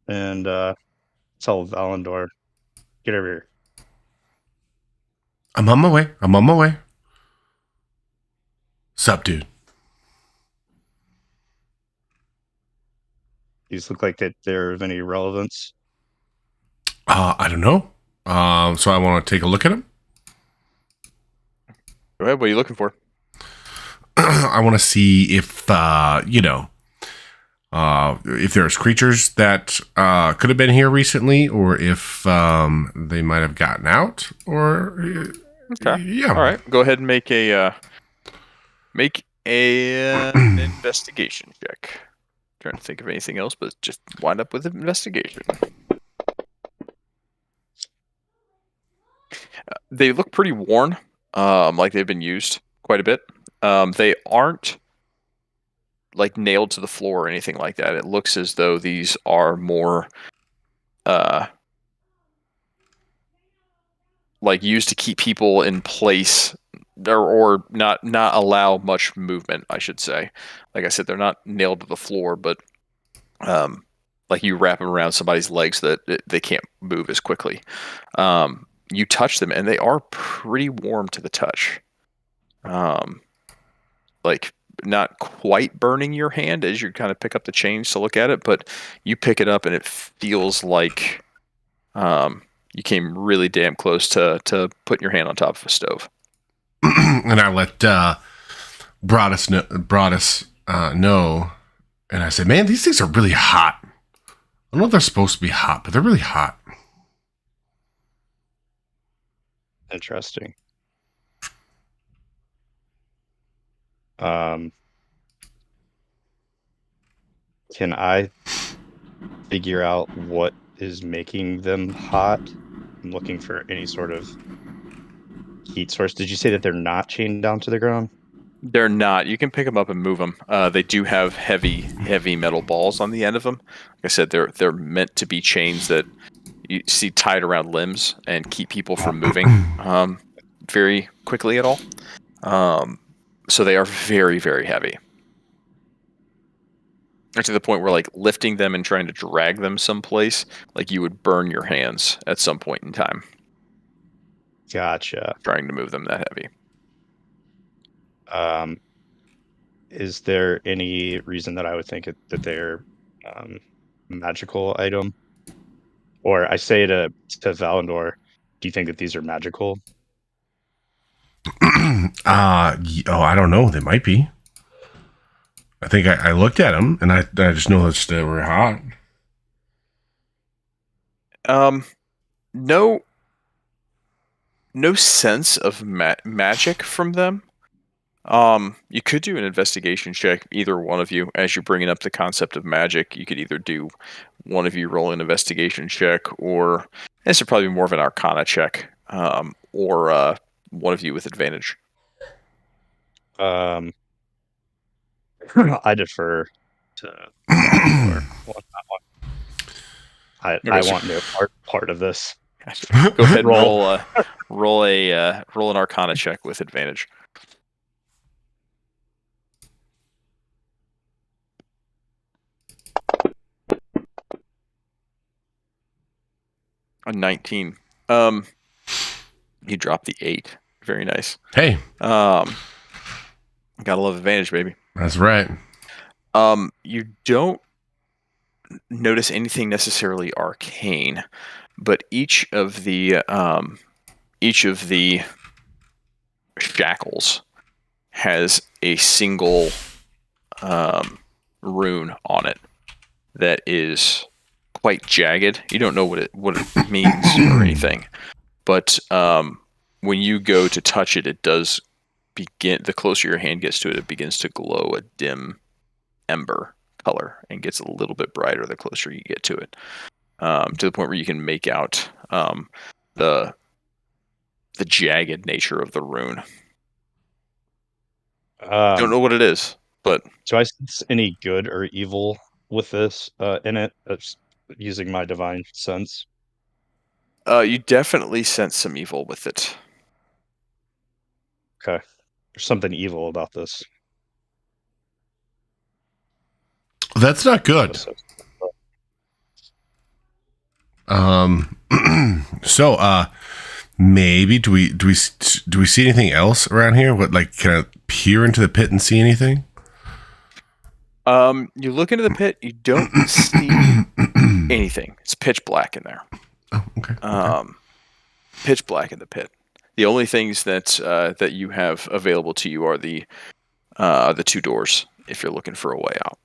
And tell Valendor, get over here. I'm on my way. I'm on my way. Sup, dude? These look like that they're of any relevance. I don't know. So I want to take a look at them. Go ahead. What are you looking for? I want to see if if there's creatures that could have been here recently, or if they might have gotten out, or Okay. yeah. All right. Go ahead and make an investigation check. Trying to think of anything else, but just wind up with an investigation. They look pretty worn, like they've been used quite a bit. They aren't like nailed to the floor or anything like that. It looks as though these are more like used to keep people in place or not allow much movement, I should say. Like I said, they're not nailed to the floor, but like you wrap them around somebody's legs so that they can't move as quickly. You touch them and they are pretty warm to the touch. Like not quite burning your hand as you kind of pick up the chains to look at it, but you pick it up and it feels like you came really damn close to putting your hand on top of a stove. And I let Broadus know, and I said, "Man, these things are really hot. I don't know if they're supposed to be hot, but they're really hot." Interesting. Can I figure out what is making them hot? I'm looking for any sort of heat source. Did you say that they're not chained down to the ground? They're not. You can pick them up and move them. They do have heavy metal balls on the end of them. Like I said, they're meant to be chains that you see tied around limbs and keep people from moving very quickly at all. So they are very, very heavy. Or to the point where, like, lifting them and trying to drag them someplace, like, you would burn your hands at some point in time Gotcha. trying to move them that heavy. Is there any reason that I would think that they're magical item? Or I say to Valandor, do you think that these are magical? I don't know. They might be. I think I looked at them, and I just noticed they were hot. No sense of magic from them. You could do an investigation check, either one of you, as you're bringing up the concept of magic. You could either do one of you roll an investigation check, or this would probably be more of an arcana check, or one of you with advantage. I defer to Valandor on that one. I want no part of this. Go ahead and roll an arcana check with advantage. A 19. You dropped the 8. Very nice. Hey, gotta love advantage, baby. that's right. You don't notice anything necessarily arcane, but each of the shackles has a single rune on it that is quite jagged. You don't know what it means or anything, but when you go to touch it, it does begin. The closer your hand gets to it, it begins to glow a dim ember color and gets a little bit brighter the closer you get to it, to the point where you can make out the jagged nature of the rune. Don't know what it is, but do I sense any good or evil with this in it? Using my divine sense. You definitely sense some evil with it. Okay, there's something evil about this. That's not good. So maybe do we see anything else around here? What, like, can I peer into the pit and see anything? You look into the pit, you don't see anything. It's pitch black in there. Oh, okay. Pitch black in the pit. The only things that you have available to you are the 2 doors if you're looking for a way out.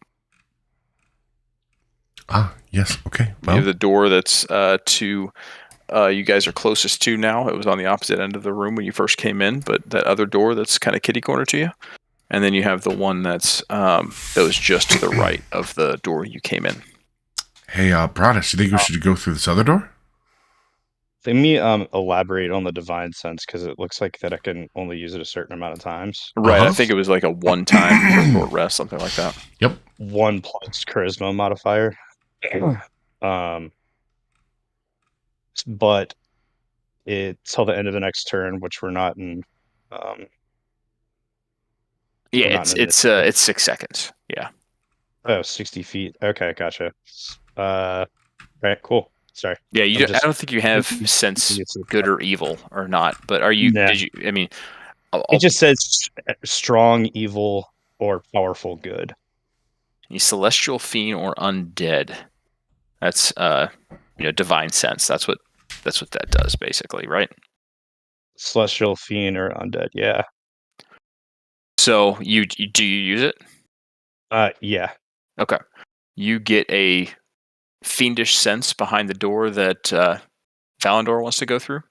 Yes. Okay. Well, you have the door that's to you guys are closest to now. It was on the opposite end of the room when you first came in, but that other door that's kind of kitty corner to you. And then you have the one that was just to the right of the door you came in. Hey, Broadus, you think we should go through this other door? Let me elaborate on the divine sense, because it looks like that I can only use it a certain amount of times. Right, I think it was like a one-time short rest, something like that. Yep. 1+ charisma modifier. But it's till the end of the next turn, which we're not in. Yeah, it's 6 seconds. Yeah. Oh, 60 feet. Okay, gotcha. Right, cool. Sorry. Yeah, I don't think you have sense good or evil or not, but are you? Nah. Did you? I mean, it just says strong, evil, or powerful good. Celestial, fiend, or undead. That's divine sense. That's what that does, basically, right? Celestial, fiend, or undead. Yeah. So do you use it? Yeah. Okay. You get a fiendish sense behind the door that Valandor wants to go through,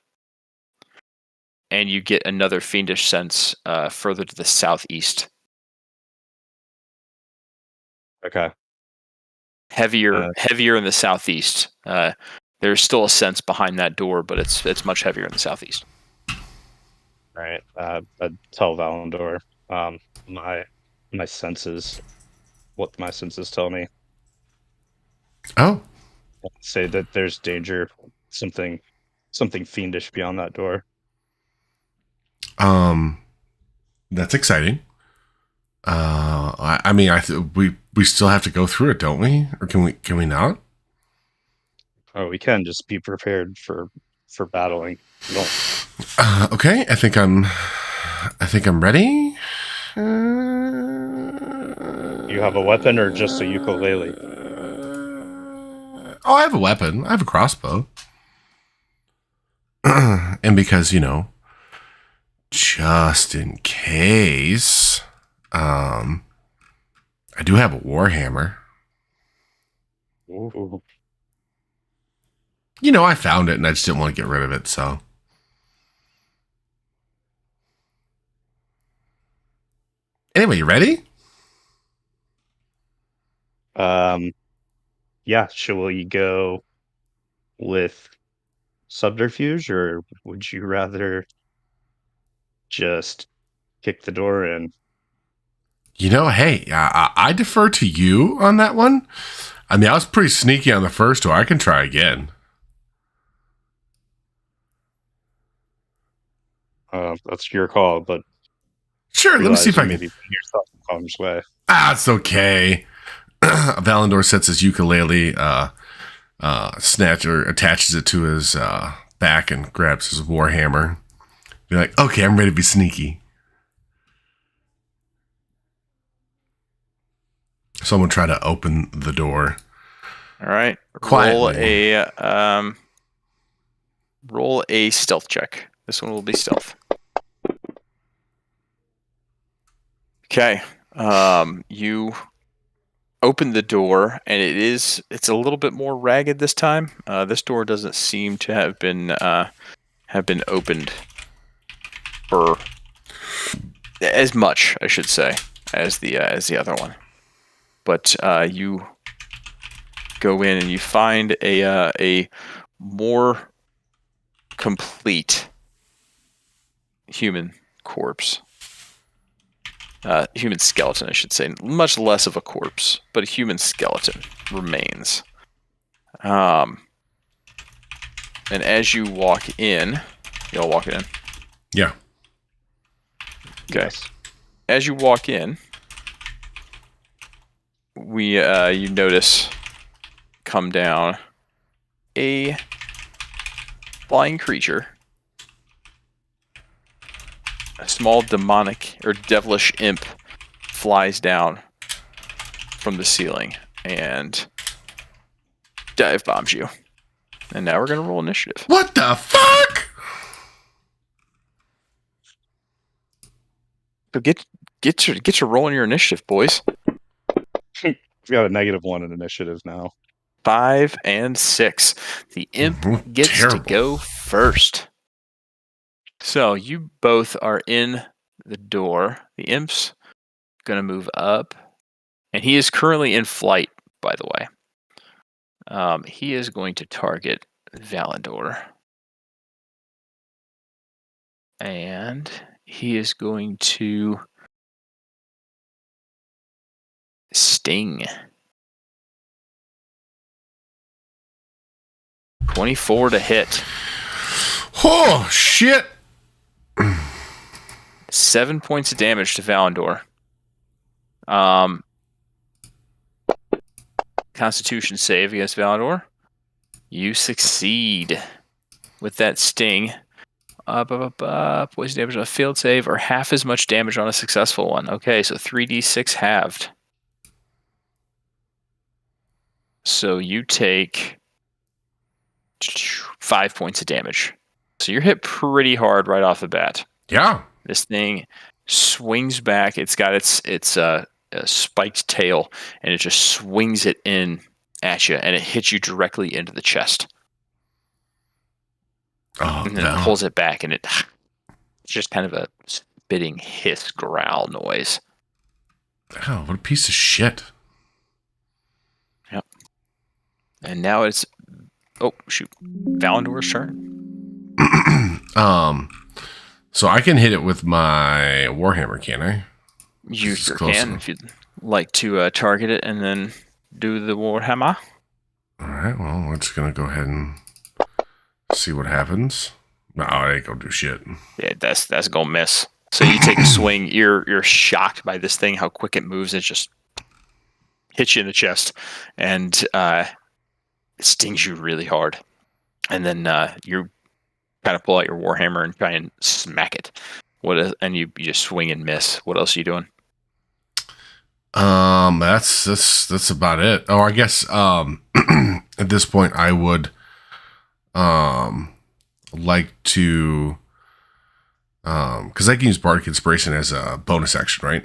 and you get another fiendish sense further to the southeast. Okay. Heavier in the southeast. There's still a sense behind that door, but it's much heavier in the southeast. Right. I'd tell Valandor my senses, what my senses tell me. Oh. Say that there's danger, something fiendish beyond that door. That's exciting. I mean, we still have to go through it, don't we? Or can we not? Oh, we can just be prepared for battling. We don't. Okay, I think I'm ready. You have a weapon or just a ukulele? Oh, I have a weapon. I have a crossbow. And because, just in case, I do have a warhammer. Ooh. I found it and I just didn't want to get rid of it, so. Anyway, you ready? Yeah. Shall we go with subterfuge, or would you rather just kick the door in? Hey, I defer to you on that one. I mean, I was pretty sneaky on the first door. I can try again. That's your call, but Sure, let me see if I can. maybe put yourself in harm's way. It's okay. Valandor sets his ukulele, snatch or attaches it to his back and grabs his warhammer. Be like, okay, I'm ready to be sneaky. So I'm gonna try to open the door. All right. Quietly. Roll a stealth check. This one will be stealth. Okay. You open the door, and it's a little bit more ragged this time. This door doesn't seem to have been opened for as much, I should say, as the other one. But you go in and you find a more complete human corpse. Human skeleton, I should say. Much less of a corpse, but a human skeleton remains. And as you walk in, y'all walk in? Yeah. Okay. Yes. As you walk in, you notice come down a flying creature. A small demonic or devilish imp flies down from the ceiling and dive bombs you. And now we're gonna roll initiative. What the fuck? So get your rolling your initiative, boys. We got a -1 in initiative now. 5 and 6. The imp gets Terrible. to go first. So you both are in the door. The imp's going to move up. And he is currently in flight, by the way. He is going to target Valandor. And he is going to sting. 24 to hit. Oh, shit. 7 points of damage to Valandor. Constitution save against Valandor. You succeed with that sting. Poison damage on a failed save or half as much damage on a successful one. Okay, so 3d6 halved. So you take 5 points of damage. So you're hit pretty hard right off the bat. Yeah. This thing swings back. It's got its spiked tail, and it just swings it in at you, and it hits you directly into the chest. Oh, and then it pulls it back, and it's just kind of a spitting hiss growl noise. Oh, what a piece of shit. Yep. And now it's Valandor's turn. So I can hit it with my warhammer, can I? You sure can if you'd like to target it and then do the warhammer. All right. Well, we're just gonna go ahead and see what happens. No, I ain't gonna do shit. Yeah, that's gonna miss. So you take a swing. You're shocked by this thing, how quick it moves. It just hits you in the chest, and it stings you really hard. And then you kind of pull out your warhammer and try and smack it. And you just swing and miss. What else are you doing? That's about it. Oh, I guess at this point I would like to because I can use Bardic Inspiration as a bonus action, right?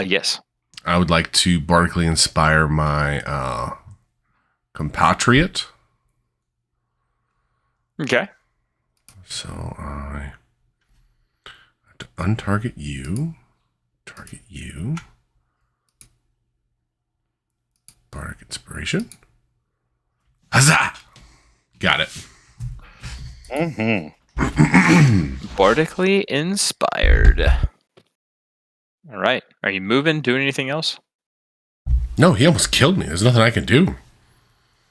Yes. I would like to bardically inspire my compatriot. Okay. So I have to untarget you. Target you. Bardic Inspiration. Huzzah! Got it. Mm-hmm. Bardically inspired. All right. Are you moving? Doing anything else? No, he almost killed me. There's nothing I can do.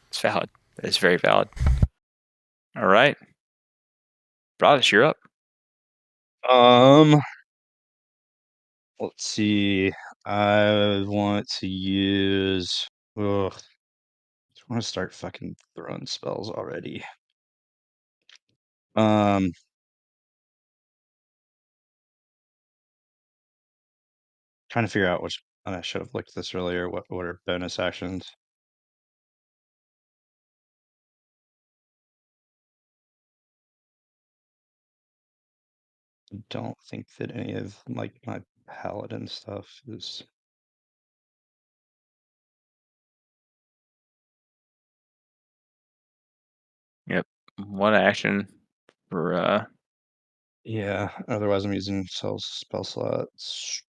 It's valid. It's very valid. All right. Broadus, you're up. Let's see. I want to use. Ugh. I want to start fucking throwing spells already. Trying to figure out which. I should have looked at this earlier. What are bonus actions? I don't think that any of like my paladin stuff is. Yep. One action for Yeah. Otherwise, I'm using spell slots.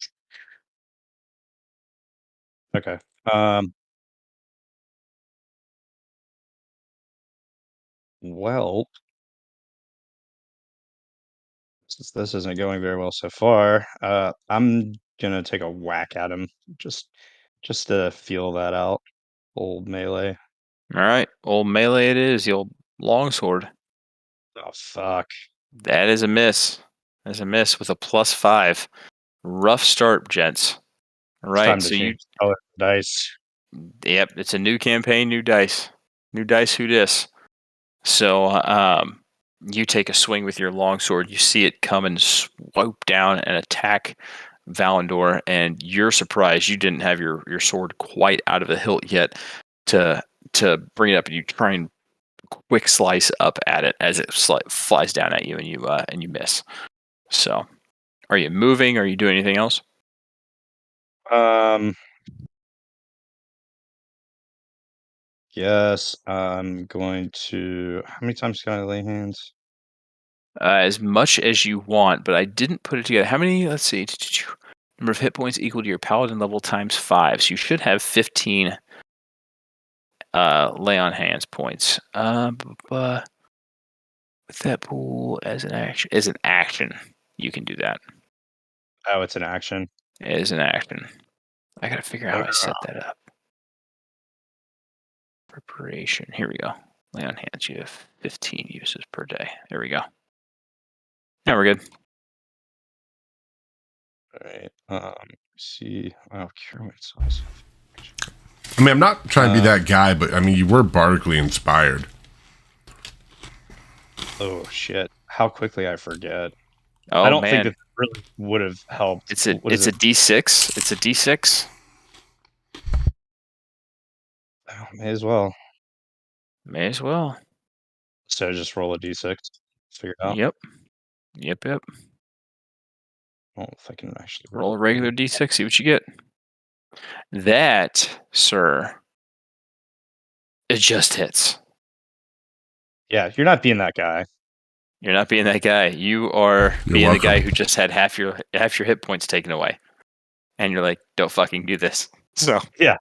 Okay. Well, since this isn't going very well so far, I'm gonna take a whack at him just to feel that out. Old melee. all right. Old melee it is, the old longsword. Oh fuck. That is a miss. That's a miss with a +5. Rough start, gents. All It's right. time to So you change color dice. Yep, it's a new campaign, new dice. New dice who dis. So you take a swing with your longsword, you see it come and swoop down and attack Valandor, and you're surprised you didn't have your sword quite out of the hilt yet to bring it up, and you try and quick slice up at it as it flies down at you, and you miss. So, are you moving? Are you doing anything else? Yes, I'm going to. How many times can I lay hands? As much as you want, but I didn't put it together. How many? Let's see. Number of hit points equal to your paladin level times 5. So you should have 15 lay on hands points. With that pool as an action, you can do that. Oh, it's an action. As an action. I gotta figure out how I set that up. Preparation. Here we go. Lay on hands. You have 15 uses per day. There we go. Now we're good. All right. See. Oh, cure myself. I mean, I'm not trying to be that guy, but I mean, you were bardically inspired. Oh shit! How quickly I forget. Oh I don't man, think that really would have helped. it's a D6. It's a D6. Oh, may as well. May as well. So just roll a d6. Figure it out. Yep. Well, if I can actually Roll a regular D6, see what you get. That, sir, it just hits. Yeah, you're not being that guy. You're not being that guy. You are being welcome. the guy who just had half your hit points taken away. And you're like, don't fucking do this. So Yeah.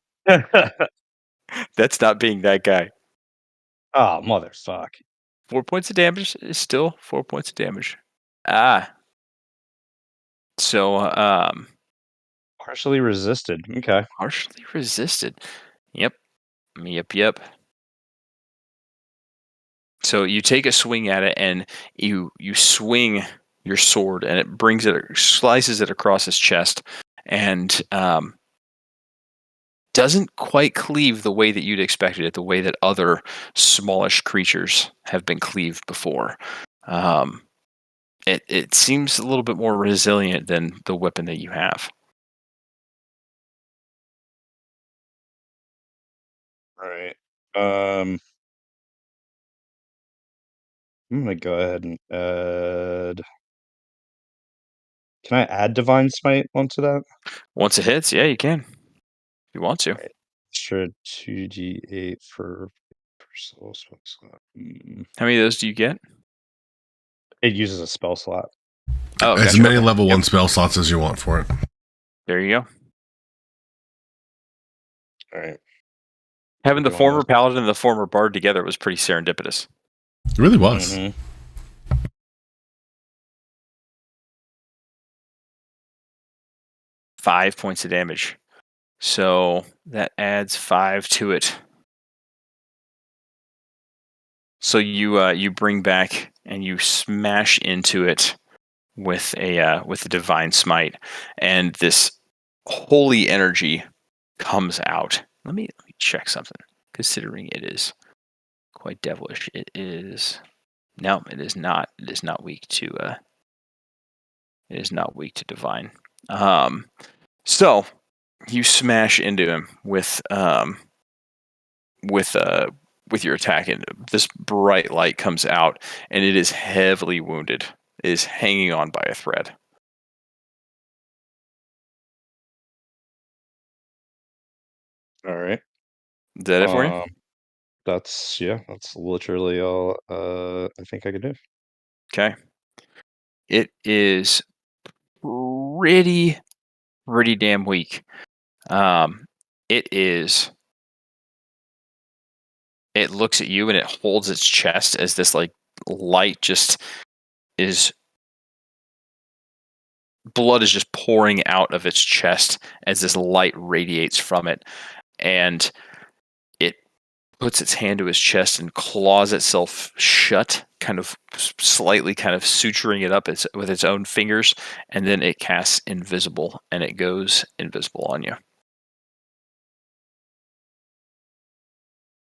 that's not being that guy. Oh, motherfuck. 4 points of damage is still 4 points of damage. So Partially resisted. Okay. partially resisted. Yep. So you take a swing at it, and you swing your sword, and it slices it across his chest, and doesn't quite cleave the way that you'd expected it, the way that other smallish creatures have been cleaved before. It seems a little bit more resilient than the weapon that you have. All right. I'm gonna go ahead and add. Can I add Divine Smite onto that? Once it hits, yeah, you can. If you want to. Right. Extra 2d8 for soul spell slot. How many of those do you get? It uses a spell slot. Oh, As gotcha, many okay. level Yep. 1 spell slots as you want for it. There you go. All right. Having the Doing former this. paladin and the former bard together was pretty serendipitous. It really was. Mhm. 5 points of damage. So that adds 5 to it. So you bring back and you smash into it with a divine smite, and this holy energy comes out. Let me check something. Considering it is quite devilish, it is. No, it is not. It is not weak to. It is not weak to divine. So you smash into him with your attack, and this bright light comes out, and it is heavily wounded. It is hanging on by a thread. All right. Is that it for you? That's literally all I think I could do. Okay. It is pretty damn weak. It looks at you and it holds its chest as this like light just is. Blood is just pouring out of its chest as this light radiates from it, and it puts its hand to its chest and claws itself shut, kind of slightly kind of suturing it up with its own fingers, and then it casts invisible, and it goes invisible on you.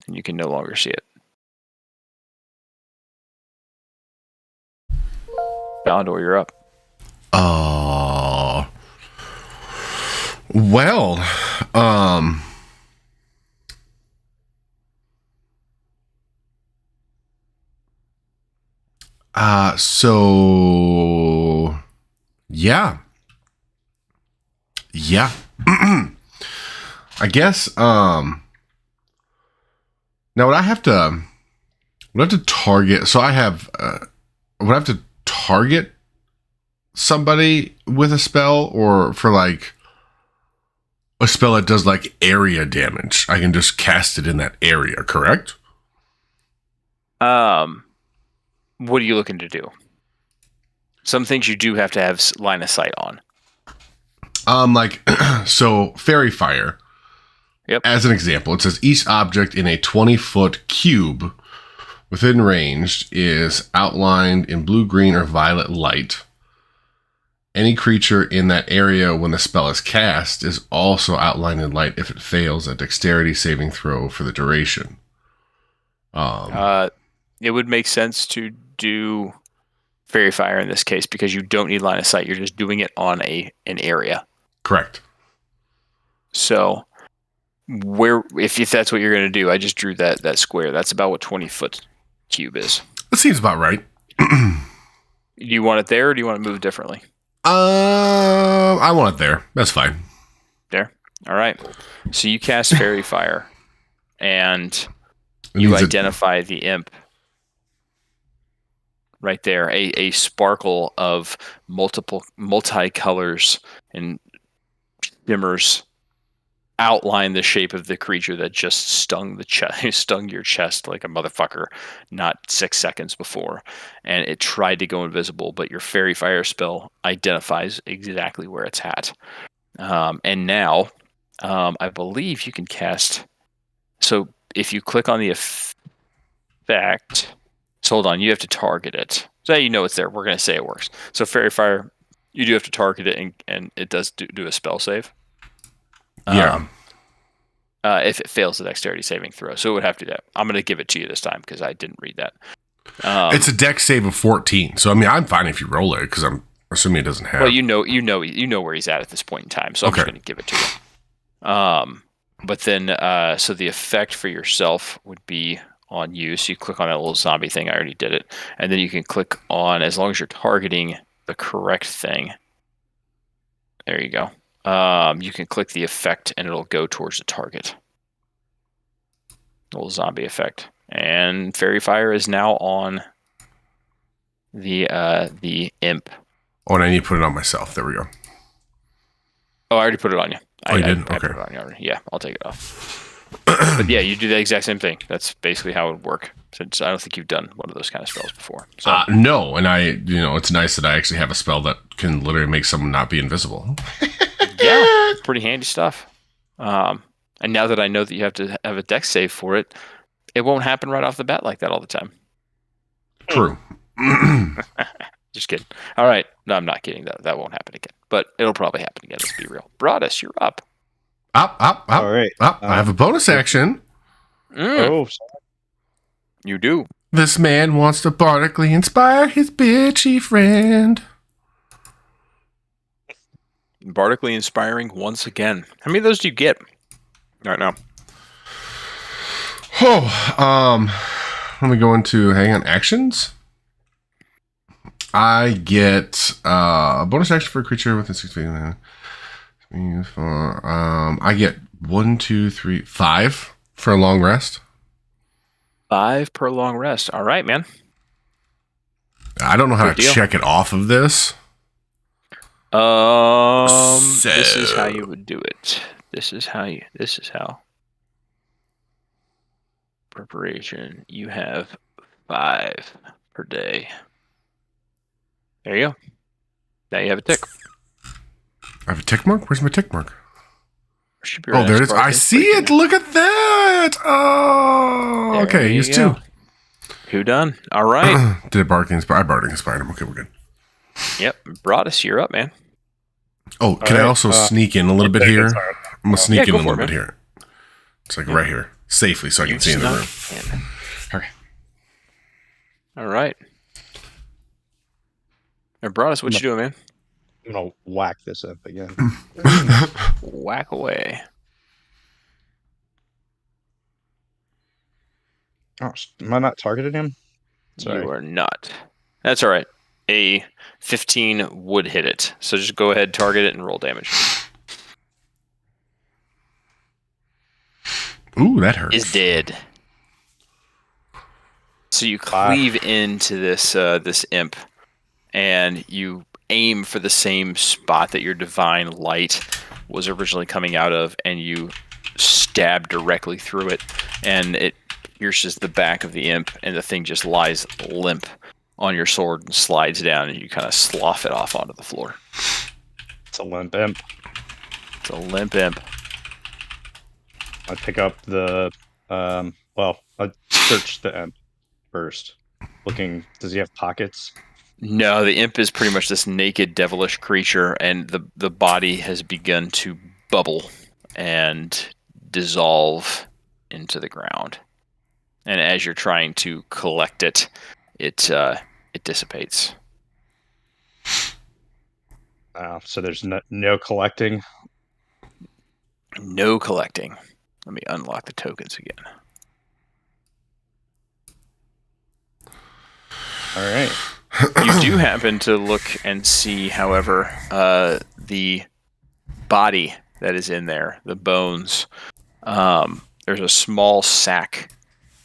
And you can no longer see it. Gondor, you're up. Well, so yeah. I guess now would I have to target, so I have would I have to target somebody with a spell, or for like a spell that does like area damage, I can just cast it in that area, correct? What are you looking to do? Some things you do have to have line of sight on. Like so fairy fire. Yep. As an example, it says each object in a 20-foot cube within range is outlined in blue, green, or violet light. Any creature in that area when the spell is cast is also outlined in light if it fails a dexterity saving throw for the duration. It would make sense to do fairy fire in this case because you don't need line of sight. You're just doing it on an area. Correct. So if that's what you're going to do, I just drew that square. That's about what 20-foot cube is. That seems about right. Do you want it there, or do you want to move differently? I want it there. That's fine. There. All right. So you cast fairy fire, and you identify the imp right there. A sparkle of multi-colors and shimmers outline the shape of the creature that just stung your chest like a motherfucker not 6 seconds before, and it tried to go invisible, but your fairy fire spell identifies exactly where it's at. And now I believe you can cast, so if you click on the effect, so hold on, you have to target it. So you know it's there. We're going to say it works. So Fairy Fire, you do have to target it, and it does do a spell save. Yeah. If it fails the dexterity saving throw. So it would have to do that. I'm going to give it to you this time because I didn't read that. It's a dex save of 14. So, I mean, I'm fine if you roll it because I'm assuming it doesn't have. Well, you know where he's at this point in time. So I'm just going to give it to you. But then, so the effect for yourself would be on you. So you click on that little zombie thing. I already did it. And then you can click on, as long as you're targeting the correct thing. There you go. You can click the effect and it'll go towards the target. Little zombie effect. And Fairy Fire is now on the imp. Oh, and I need to put it on myself. There we go. Oh, I already put it on you. You did? I Okay. put it on you already. Yeah, I'll take it off. But yeah, you do the exact same thing. That's basically how it would work. Since I don't think you've done one of those kind of spells before. So. No, and it's nice that I actually have a spell that can literally make someone not be invisible. Yeah, pretty handy stuff. And now that I know that you have to have a dex save for it, it won't happen right off the bat like that all the time. True. Just kidding. All right. No, I'm not kidding. That won't happen again. But it'll probably happen again. Let's be real. Broadus, you're up. Up. All right. I have a bonus action. Oh, You do. This man wants to bardically inspire his bitchy friend. Bardically inspiring once again. How many of those do you get right now? Let me go into actions. I get a bonus action for a creature within 6 feet. I get 1, 2, 3, 5 for a long rest. 5 per long rest. All right, man. I don't know how Good to deal. check it off of this. This is how you would do it. This is how. Preparation. You have 5 per day. There you go. Now you have a tick. I have a tick mark? Where's my tick mark? Should be Oh, right there it next is. to I see it. Look at that. Oh, There okay. you Use go. 2. 2 done. All right. Did it barking inspire? I barking inspired him. Okay, we're good. Yep. Broadus, you're up, man. Oh, can I right, also sneak in a little bit here? I'm gonna sneak in go a for little it, bit here. It's like right here, safely, so I can see in the room. snuck in. Okay. All right. And Broadus, what you doing, man? I'm gonna whack this up again. Whack away. Oh, am I not targeting him? Sorry. You are not. That's all right. A 15 would hit it. So just go ahead, target it, and roll damage. Ooh, that hurts. Is dead. So you cleave into this imp, and you aim for the same spot that your divine light was originally coming out of, and you stab directly through it, and it pierces the back of the imp, and the thing just lies limp on your sword and slides down, and you kind of slough it off onto the floor. It's a limp imp. It's a limp imp. I pick up the I search the imp first. Looking, does he have pockets? No, the imp is pretty much this naked, devilish creature, and the body has begun to bubble and dissolve into the ground. And as you're trying to collect it, it dissipates. So there's no collecting. No collecting. Let me unlock the tokens again. All right. You do happen to look and see, however, the body that is in there, the bones. There's a small sack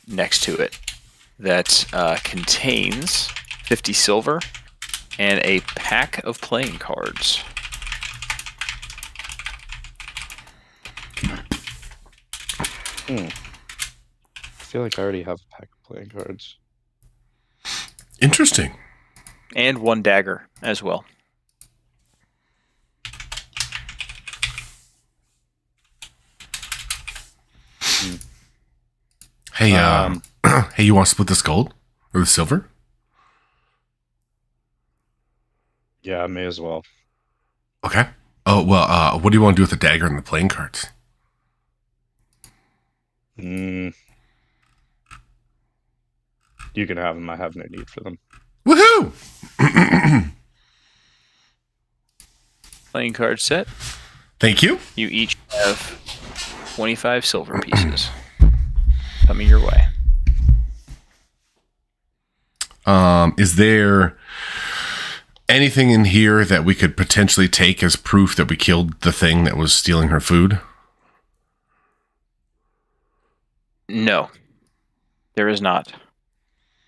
next to it that contains 50 silver and a pack of playing cards. I feel like I already have a pack of playing cards. Interesting. And 1 dagger as well. Hey, hey, you want to split this gold or the silver? Yeah, I may as well. Okay. Oh, well, what do you want to do with the dagger and the playing cards? Mm, you can have them. I have no need for them. Woohoo! Playing card set. Thank you. You each have 25 silver pieces coming your way. Is there anything in here that we could potentially take as proof that we killed the thing that was stealing her food? No, there is not.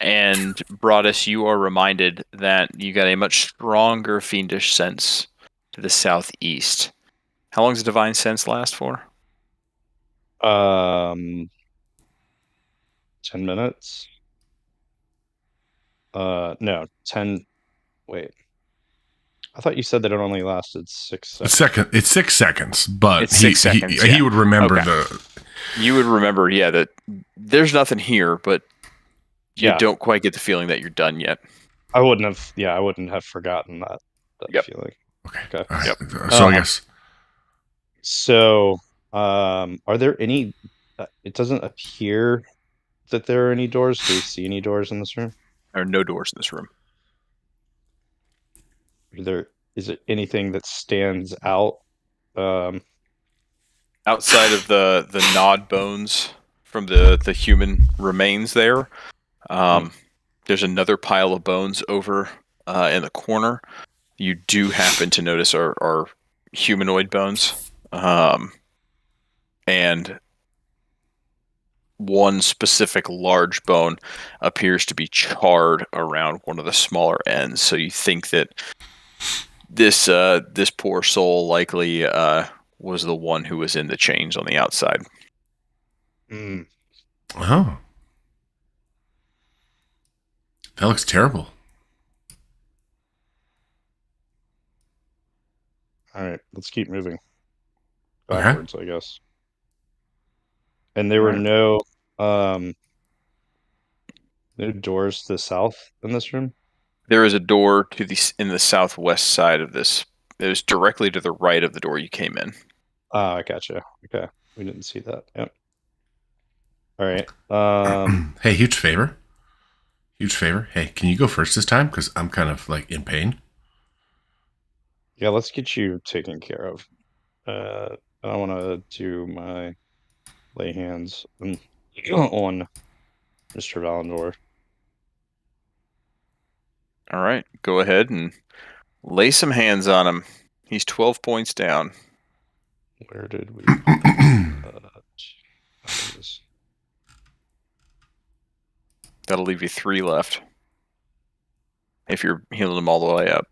And Broadus, you are reminded that you got a much stronger fiendish sense to the southeast. How long does divine sense last for? 10 minutes. No, 10. Wait. I thought you said that it only lasted 6 seconds. It's 6 seconds, but It's 6 seconds, he yeah. would remember Okay. You would remember, yeah, that there's nothing here, but you Yeah. don't quite get the feeling that you're done yet. I wouldn't have forgotten that Yep. feeling. Okay. Okay. All right. Yep. So I guess. So, are there any? It doesn't appear that there are any doors. Do you see any doors in this room? There are no doors in this room. Is it anything that stands out? Outside of the nod bones from the human remains there, there's another pile of bones over in the corner. You do happen to notice our humanoid bones, and one specific large bone appears to be charred around one of the smaller ends. So you think that this poor soul likely was the one who was in the chains on the outside. Oh. That looks terrible. All right, let's keep moving Okay. backwards, I guess. And there were no doors to the south in this room? There is a door in the southwest side of this. It was directly to the right of the door you came in. Ah, I gotcha. Okay, we didn't see that. Yep. All right. Hey, huge favor. Hey, can you go first this time? Because I'm kind of like in pain. Yeah, let's get you taken care of. I want to do my lay hands on Mr. Valandor. All right, go ahead and lay some hands on him. He's 12 points down. Where did we? That'll leave you 3 left. If you're healing them all the way up.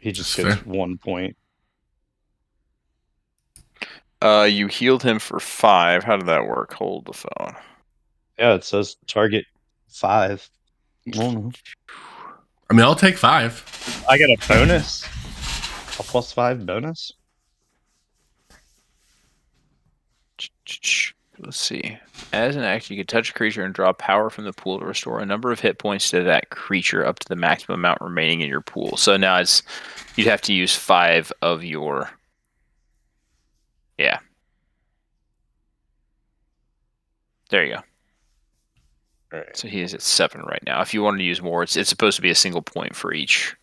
He just That's gets 1 point. You healed him for 5. How did that work? Hold the phone. Yeah, it says target 5. I mean, I'll take 5. I get a bonus? A +5 bonus? Let's see. As an action, you can touch a creature and draw power from the pool to restore a number of hit points to that creature up to the maximum amount remaining in your pool. So now you'd have to use 5 of your... Yeah. There you go. All right. So he is at 7 right now. If you wanted to use more, it's supposed to be a single point for each.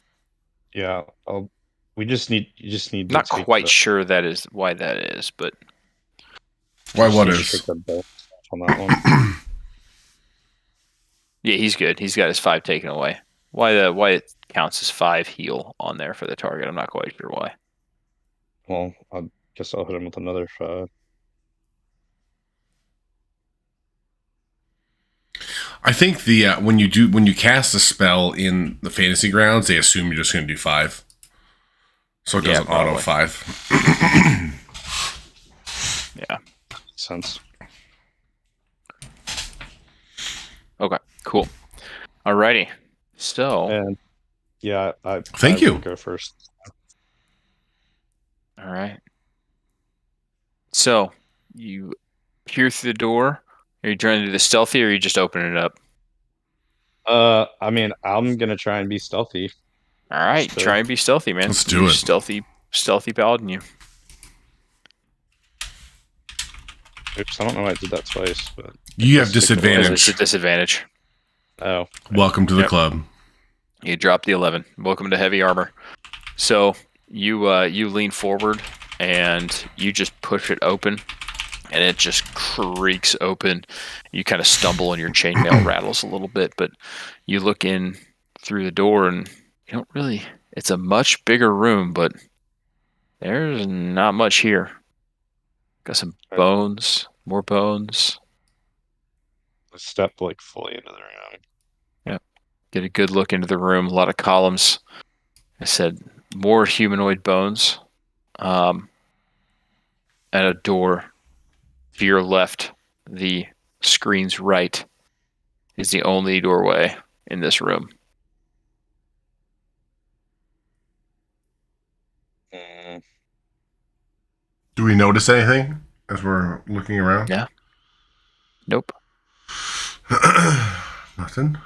Yeah, you just need to Not take quite sure that is why that is, but Why? What just is? take the bonus on that one. yeah, he's good. He's got his 5 taken away. Why it counts as 5 heal on there for the target? I'm not quite sure why. Well, I guess I'll hit him with another 5. I think the when you cast a spell in the fantasy grounds, they assume you're just going to do 5, so it doesn't auto 5. Yeah, Makes sense. Okay, cool. Alrighty. So, And yeah, Thank you. will go first. all right. So you peer through the door. Are you trying to do the stealthy, or are you just opening it up? I mean, I'm gonna try and be stealthy. All right, So- try and be stealthy, man. Let's do Use it. stealthy paladin you. Oops, I don't know why I did that twice, but You have Let's stick with it. It's a disadvantage. disadvantage. oh, Welcome to the Yep. club. You drop the 11. Welcome to heavy armor. So you lean forward and you just push it open, and it just creaks open. You kind of stumble and your chainmail rattles a little bit, but you look in through the door and you don't really. It's a much bigger room, but there's not much here. Got some bones, more bones. I step like fully into the room. Get a good look into the room. A lot of columns. I said more humanoid bones, and a door to your left. The screen's right is the only doorway in this room. Mm, Do we notice anything as we're looking around? Yeah. Nope. Nothing.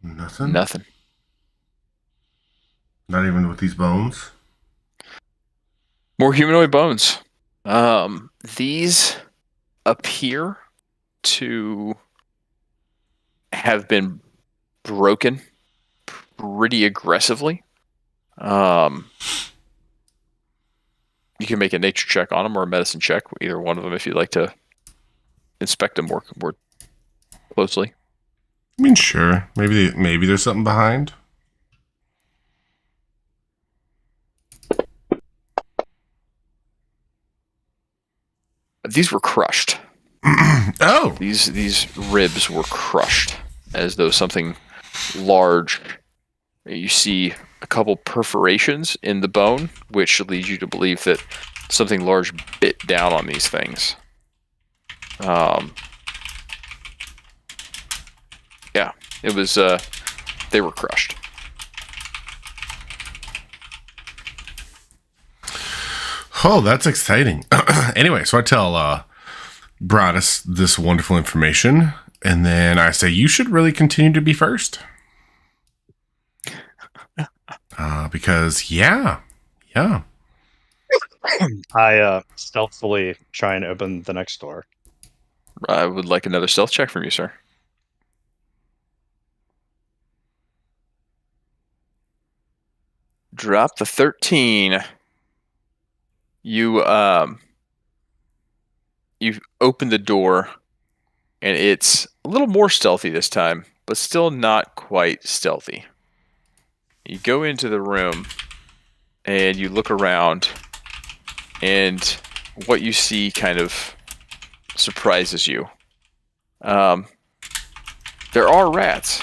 Nothing. Nothing. Not even with these bones. More humanoid bones. These appear to have been broken pretty aggressively. You can make a nature check on them or a medicine check, either one of them, if you'd like to inspect them more closely. I mean, sure. Maybe there's something behind. These were crushed. Oh, These ribs were crushed as though something large. You see a couple perforations in the bone, which leads you to believe that something large bit down on these things. Yeah, it was. They were crushed. oh, that's exciting. Anyway, so I tell Broadus this wonderful information, and then I say you should really continue to be first. Because yeah. I stealthily try and open the next door. I would like another stealth check from you, sir. Drop the 13. You open the door, and it's a little more stealthy this time, but still not quite stealthy. You go into the room, and you look around, and what you see kind of surprises you. There are rats.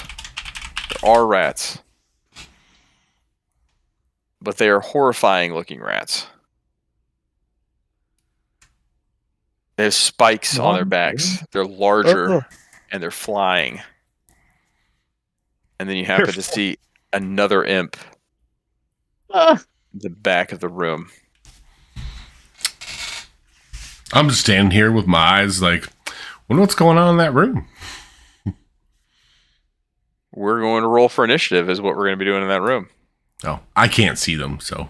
But they are horrifying looking rats. They have spikes on their backs. They're larger and they're flying. And then you happen to see another imp in the back of the room. I'm just standing here with my eyes like, wonder what's going on in that room. We're going to roll for initiative is what we're going to be doing in that room. Oh, I can't see them, so.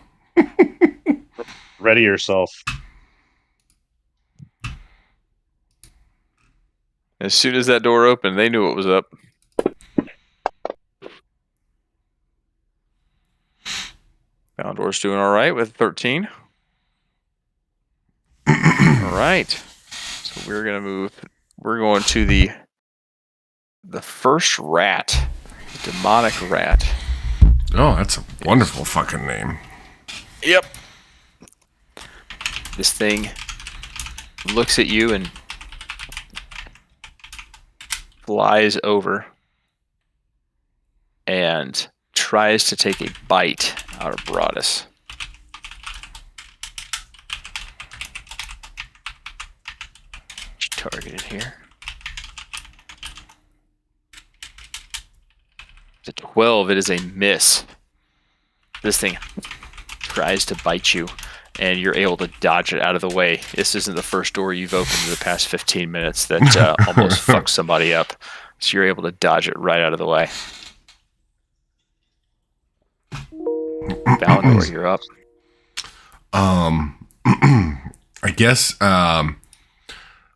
Ready yourself. As soon as that door opened, they knew what was up. Foundor's doing all right with 13. All right. So we're going to move. We're going to the first rat, the demonic rat. Oh, that's a wonderful fucking name. Yep. This thing looks at you and flies over and tries to take a bite out of Broadus. Targeted here. It's a 12. It is a miss. This thing tries to bite you, and you're able to dodge it out of the way. This isn't the first door you've opened in the past 15 minutes that almost fucked somebody up. So you're able to dodge it right out of the way. Valinor, you're up. I guess I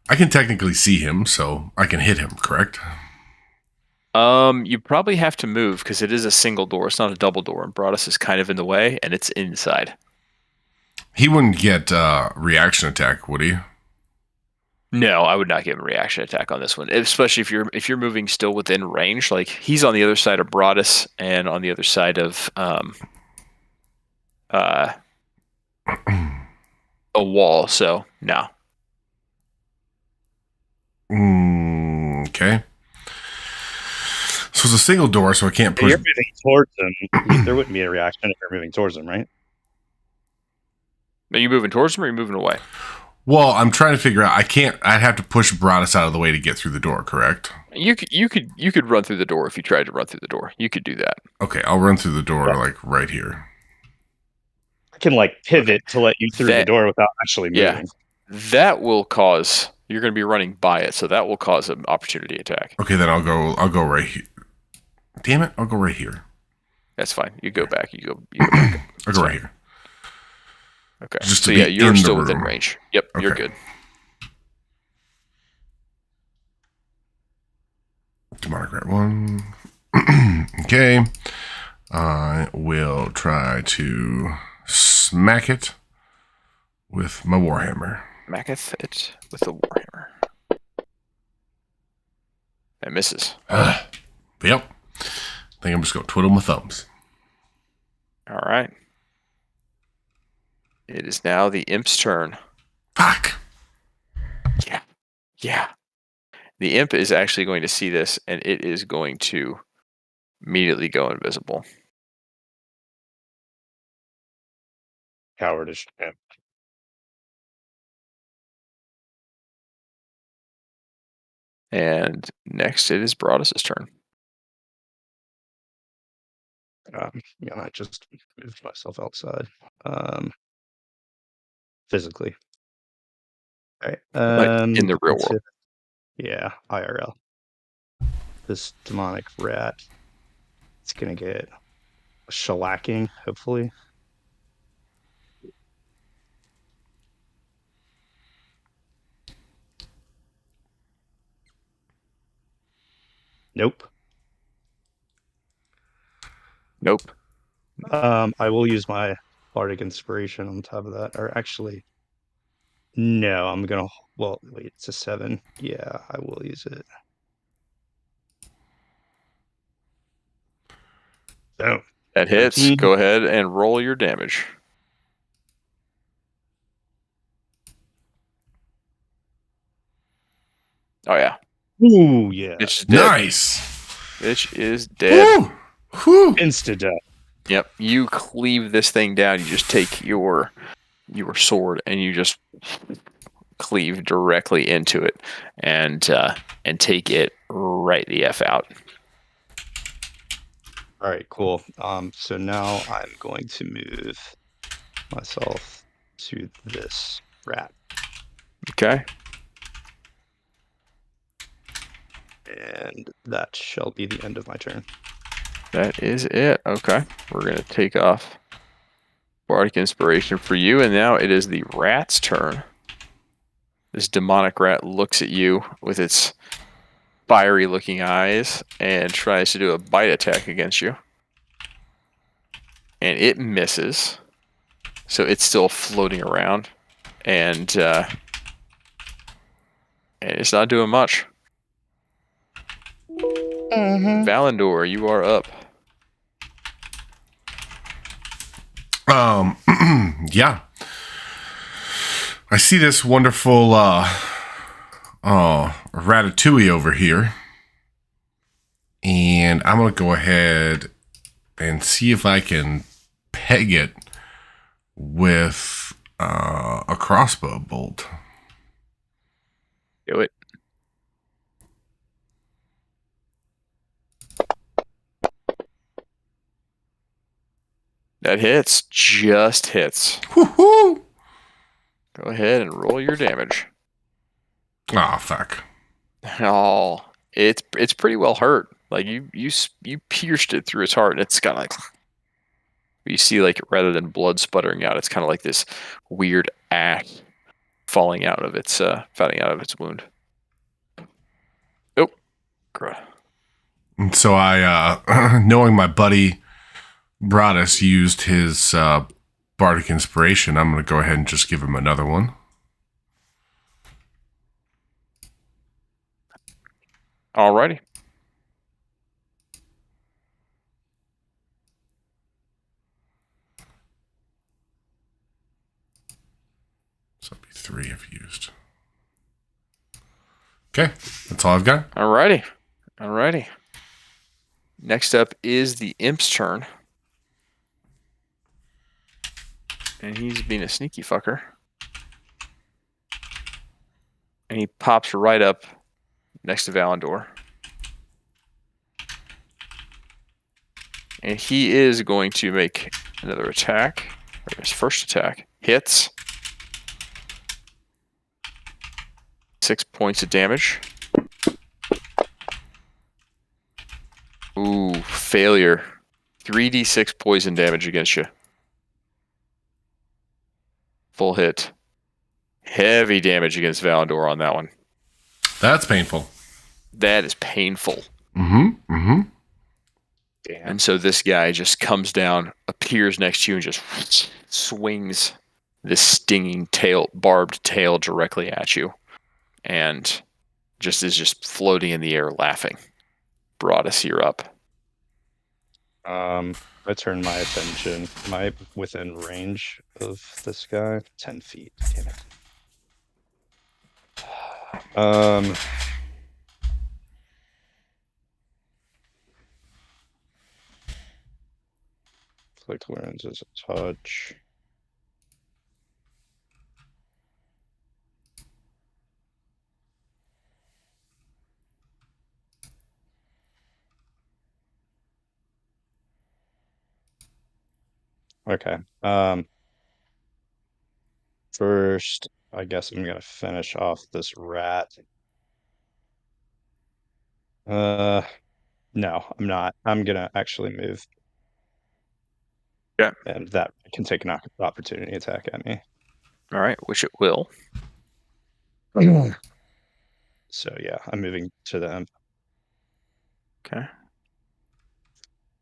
can technically see him, so I can hit him, correct? You probably have to move because it is a single door. It's not a double door, and Broadus is kind of in the way, and it's inside. He wouldn't get reaction attack, would he? No, I would not give him a reaction attack on this one, especially if you're moving still within range. Like he's on the other side of Broadus and on the other side of a wall. So no. Okay. So it's a single door, so I can't If push. you're moving towards him, there wouldn't be a reaction if you're moving towards him, right? Are you moving towards him or are you moving away? Well, I'm trying to figure out. I'd have to push Broadus out of the way to get through the door, correct? You could run through the door if you tried to run through the door. You could do that. Okay, I'll run through the door like right here. I can like pivot to let you through the door without actually moving. Yeah, that will cause. You're going to be running by it, so that will cause an opportunity attack. Okay, then I'll go right here. Damn it! I'll go right here. That's fine. You go back. You go back. I'll go right here. Okay. Just so to be yeah, you're in the still within room. range. Yep, you're Okay. good. Demonic Rat 1. Okay. I will try to smack it with my Warhammer. Smacketh it with the Warhammer. That misses. Yep. I think I'm just going to twiddle my thumbs. All right. It is now the Imp's turn. Fuck. Yeah. The Imp is actually going to see this, and it is going to immediately go invisible. Cowardice. Yeah. And next, it is Broadus' turn. Yeah, I just moved myself outside. Physically. All right. Like in the real world. Yeah, IRL. This demonic rat. It's gonna get a shellacking, hopefully. Nope. Nope. I will use my Bardic Inspiration on top of that. Or actually, no, I'm gonna. Well, wait, it's a 7. Yeah, I will use it. Oh, That hits. 13. Go ahead and roll your damage. Oh, yeah. Ooh, yeah. Bitch is dead. Nice. Bitch is dead. Woo! Whew. Insta death. Yep. You cleave this thing down. You just take your sword and you just cleave directly into it and take it right the F out. All right, cool. So now I'm going to move myself to this rat. Okay. And that shall be the end of my turn. That is it. Okay. We're going to take off Bardic Inspiration for you, and now it is the rat's turn. This demonic rat looks at you with its fiery looking eyes and tries to do a bite attack against you. And it misses. So it's still floating around. And it's not doing much. Valinor, you are up. Yeah. I see this wonderful ratatouille over here. And I'm going to go ahead and see if I can peg it with a crossbow bolt. Do it. That hits. Just hits. Woohoo! Go ahead and roll your damage. Ah, fuck. Oh, It's pretty well hurt. Like you pierced it through its heart, and it's got like you see like rather than blood sputtering out, it's kind of like this weird ash falling out of its wound. Oh, crud. And so I, knowing my buddy Broadus used his bardic inspiration, I'm going to go ahead and just give him another one. Alrighty. So that'd be 3 if used. Okay, that's all I've got. Alrighty. Next up is the imp's turn. And he's being a sneaky fucker. And he pops right up next to Valandor. And he is going to make another attack. Or his first attack. Hits. 6 points of damage. Ooh, failure. 3d6 poison damage against you. Full hit. Heavy damage against Valandor on that one. That's painful. That is painful. Mm-hmm. Damn. And so this guy just comes down, appears next to you, and just swings this stinging barbed tail directly at you. And just is just floating in the air laughing. Broadus, you're up. I turn my attention. Am I within range of this guy? 10 feet. Damn it. Flick learns as a touch. Okay. First, I guess I'm gonna finish off this rat. No, I'm not. I'm gonna actually move. Yeah. And that can take an opportunity attack at me. All right, which it will. So yeah, I'm moving to the imp. Okay.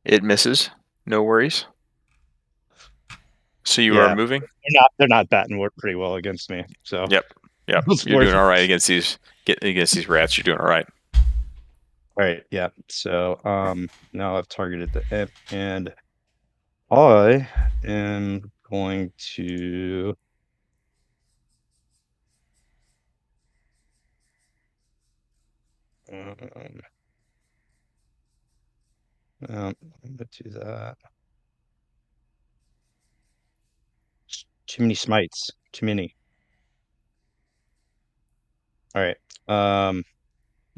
It misses. No worries. So you Yeah. are moving? They're not batting pretty well against me. So Yep. You're doing all right against these rats. You're doing all right. All right, yeah. So now I've targeted the imp, and I am going to I'm gonna do that. Too many smites. Too many. All right. You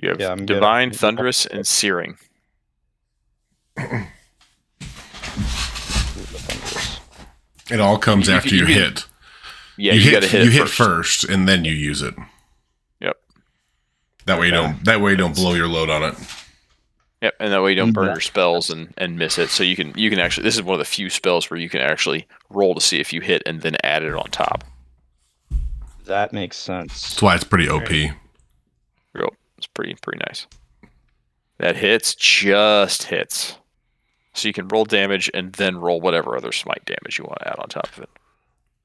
have Yeah, I'm Divine, gonna- Thunderous, and Searing. It all comes after you hit. Yeah, you got to hit. You it hit first. first, and then you use it. Yep. That way you don't blow your load on it. Yep, and that way you don't burn your spells and miss it. So you can actually. This is one of the few spells where you can actually roll to see if you hit and then add it on top. That makes sense. That's why it's pretty OP. Real, it's pretty nice. That just hits. So you can roll damage and then roll whatever other smite damage you want to add on top of it.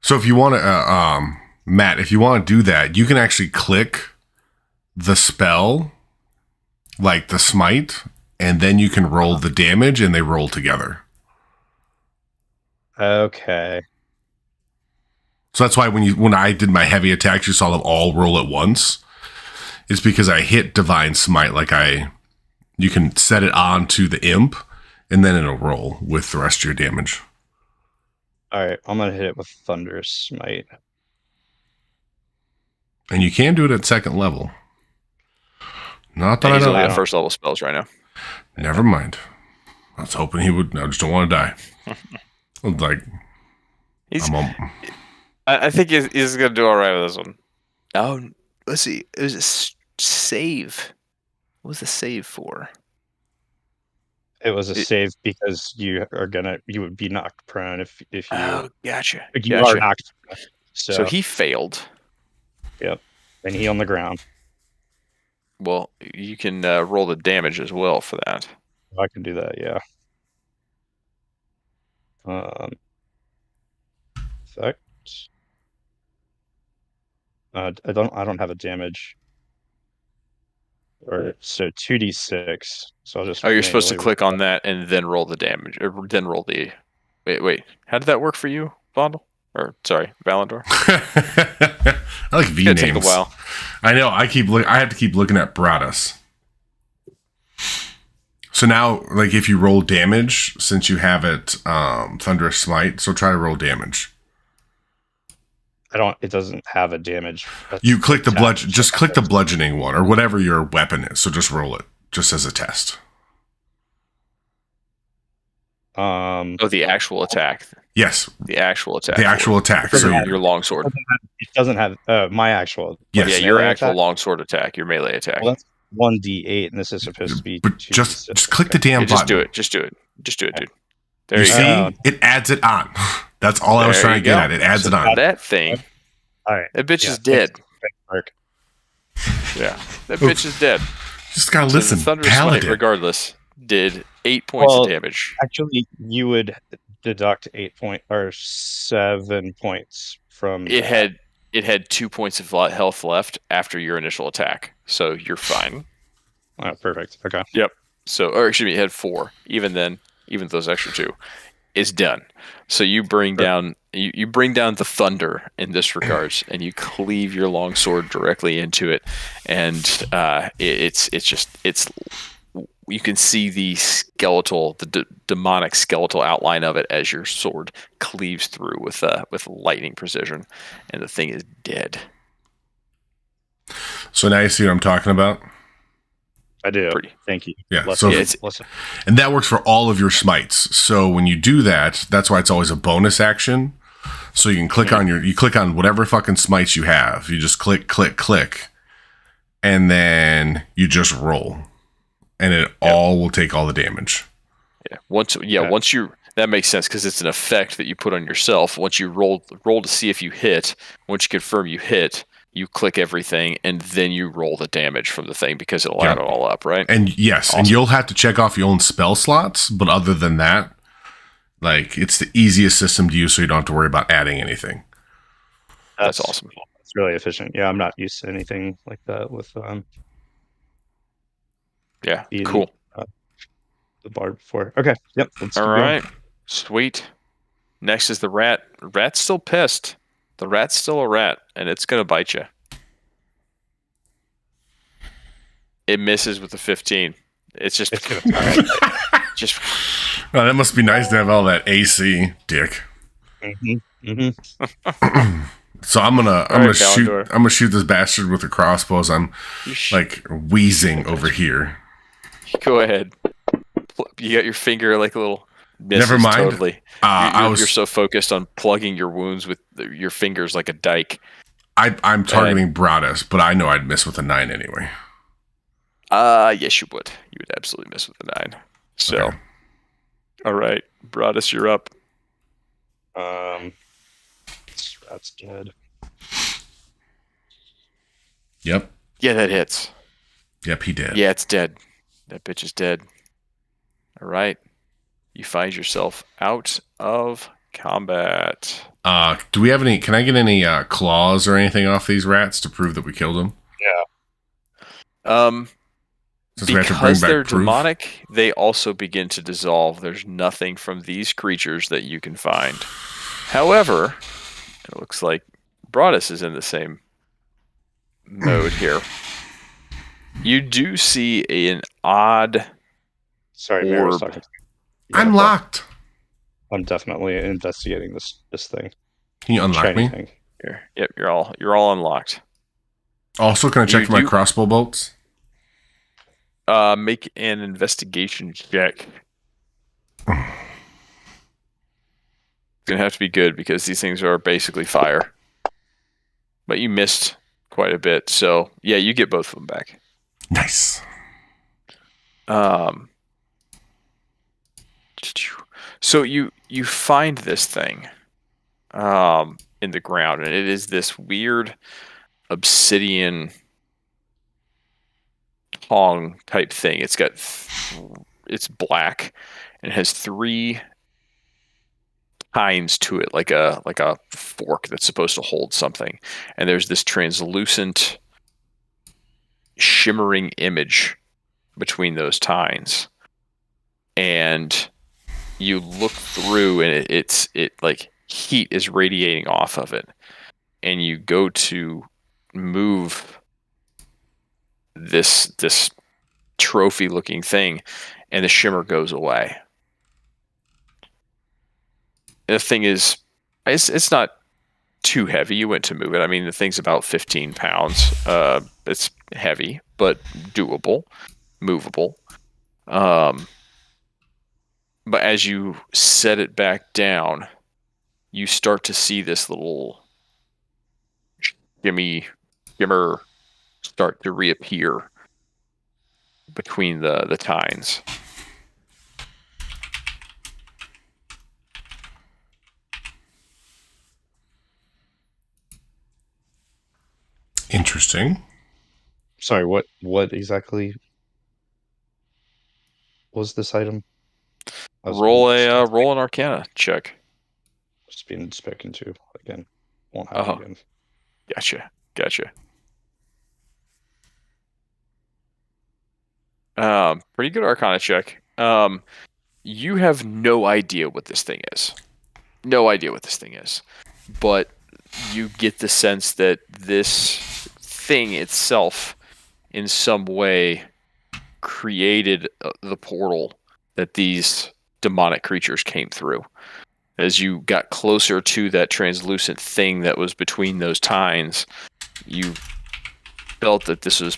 So if you want to, Matt, if you want to do that, you can actually click the spell, like the smite, and then you can roll the damage, and they roll together. Okay. So that's why when I did my heavy attacks, you saw them all roll at once. It's because I hit Divine Smite, you can set it on to the imp, and then it'll roll with the rest of your damage. All right, I'm gonna hit it with Thunderous Smite. And you can do it at second level. Not that I he's know. only at first level spells right now. Never mind. I was hoping he would. I just don't want to die. I think he's gonna do all right with this one. Oh, let's see. It was a save. What was the save for? It was a save because you would be knocked prone if you Gotcha. like you are knocked prone. So he failed. Yep. And he on the ground. Well, you can roll the damage as well for that. I can do that, yeah. Effect. I don't have a damage. Or so 2d6. So I'll just. Oh, you're supposed to click on that and then roll the damage, or then roll the. Wait. How did that work for you, Vondel? Or sorry, Valandor? I like V names. Take a while. I know. I have to keep looking at Broadus. So now, like, if you roll damage, since you have it, Thunderous Smite, so try to roll damage. It doesn't have a damage. You click the just click the bludgeoning one, or whatever your weapon is, so just roll it, just as a test. The actual attack. Yes. The actual attack. The actual attack. So your longsword. It doesn't have my actual. Yes. Yeah, your actual longsword attack, your melee attack. Well, that's 1d8, and this is supposed to be. But just click the damn button. Just do it, dude. There you see, it adds it on. That's all I was trying to get at. It adds it on. That thing. All right. That bitch is dead. Yeah, that bitch is dead. Just gotta listen. Thunderous Smite, regardless, did 8 points of damage. Actually, you would deduct 7 points from. It had 2 points of health left after your initial attack, so you're fine. Oh, perfect. Okay. Yep. So, or excuse me, it had 4. Even then, even those extra 2, it's done. So you bring down you bring down the thunder in this regards, and you cleave your longsword directly into it, and it's you can see the demonic skeletal outline of it as your sword cleaves through with lightning precision, and the thing is dead. So now you see what I'm talking about? I do. Thank you. Yeah. Listen. And that works for all of your smites. So when you do that, that's why it's always a bonus action. So you can click on you click on whatever fucking smites you have. You just click, and then you just roll, and it all will take all the damage. Yeah. Once you, that makes sense because it's an effect that you put on yourself. Once you roll to see if you hit. Once you confirm you hit, you click everything, and then you roll the damage from the thing because it'll add it all up, right? And yes, awesome. And you'll have to check off your own spell slots, but other than that, like, it's the easiest system to use, so you don't have to worry about adding anything. That's awesome. It's really efficient. Yeah, I'm not used to anything like that with yeah, cool. The bard before. Okay. Yep. All right. Sweet. Next is the rat. Rat's still pissed. The rat's still a rat, and it's gonna bite you. It misses with the 15. It's just just. Oh, that must be nice to have all that AC, dick. So I'm gonna shoot this bastard with a crossbow as I'm like wheezing over here. Go ahead. You got your finger like a little. Never mind. Totally. You're so focused on plugging your wounds with your fingers like a dike. I'm targeting Broadus, but I know I'd miss with a 9 anyway. Yes, you would. You would absolutely miss with a 9. So, okay. All right, Broadus, you're up. This rat's dead. Yep. Yeah, that hits. Yep, he did. Yeah, it's dead. That bitch is dead. All right. You find yourself out of combat. Do we have any? Can I get any claws or anything off these rats to prove that we killed them? Yeah. Since because they're demonic, they also begin to dissolve. There's nothing from these creatures that you can find. However, it looks like Broadus is in the same mode here. You do see an odd. Sorry, Mary was talking. I'm locked. I'm definitely investigating this thing. Can you unlock me? Yep, you're all unlocked. Also, can I check for my crossbow bolts? Make an investigation check. It's gonna have to be good because these things are basically fire. But you missed quite a bit, so yeah, you get both of them back. Nice. So you find this thing in the ground, and it is this weird obsidian tong type thing. It's black and has 3 tines to it, like a fork that's supposed to hold something. And there's this translucent, shimmering image between those tines. And you look through, and it like heat is radiating off of it. And you go to move this trophy looking thing, and the shimmer goes away. The thing is, it's not too heavy. You went to move it. I mean, the thing's about 15 pounds. It's heavy, but doable, movable. But as you set it back down, you start to see this little shimmer start to reappear between the tines. Interesting. Sorry, what exactly was this item? Roll an Arcana check. Just being spoken to again. Won't happen again. Gotcha. Pretty good Arcana check. You have no idea what this thing is. But you get the sense that this thing itself, in some way, created the portal that these demonic creatures came through. As you got closer to that translucent thing that was between those tines, you felt that this was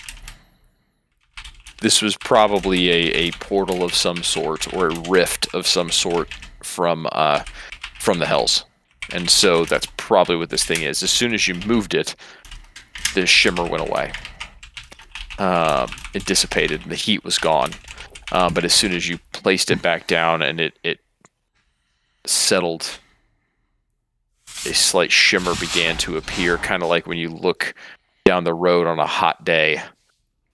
probably a portal of some sort, or a rift of some sort from the hells. And so that's probably what this thing is. As soon as you moved it, the shimmer went away. It dissipated and the heat was gone. But as soon as you placed it back down and it settled, a slight shimmer began to appear, kind of like when you look down the road on a hot day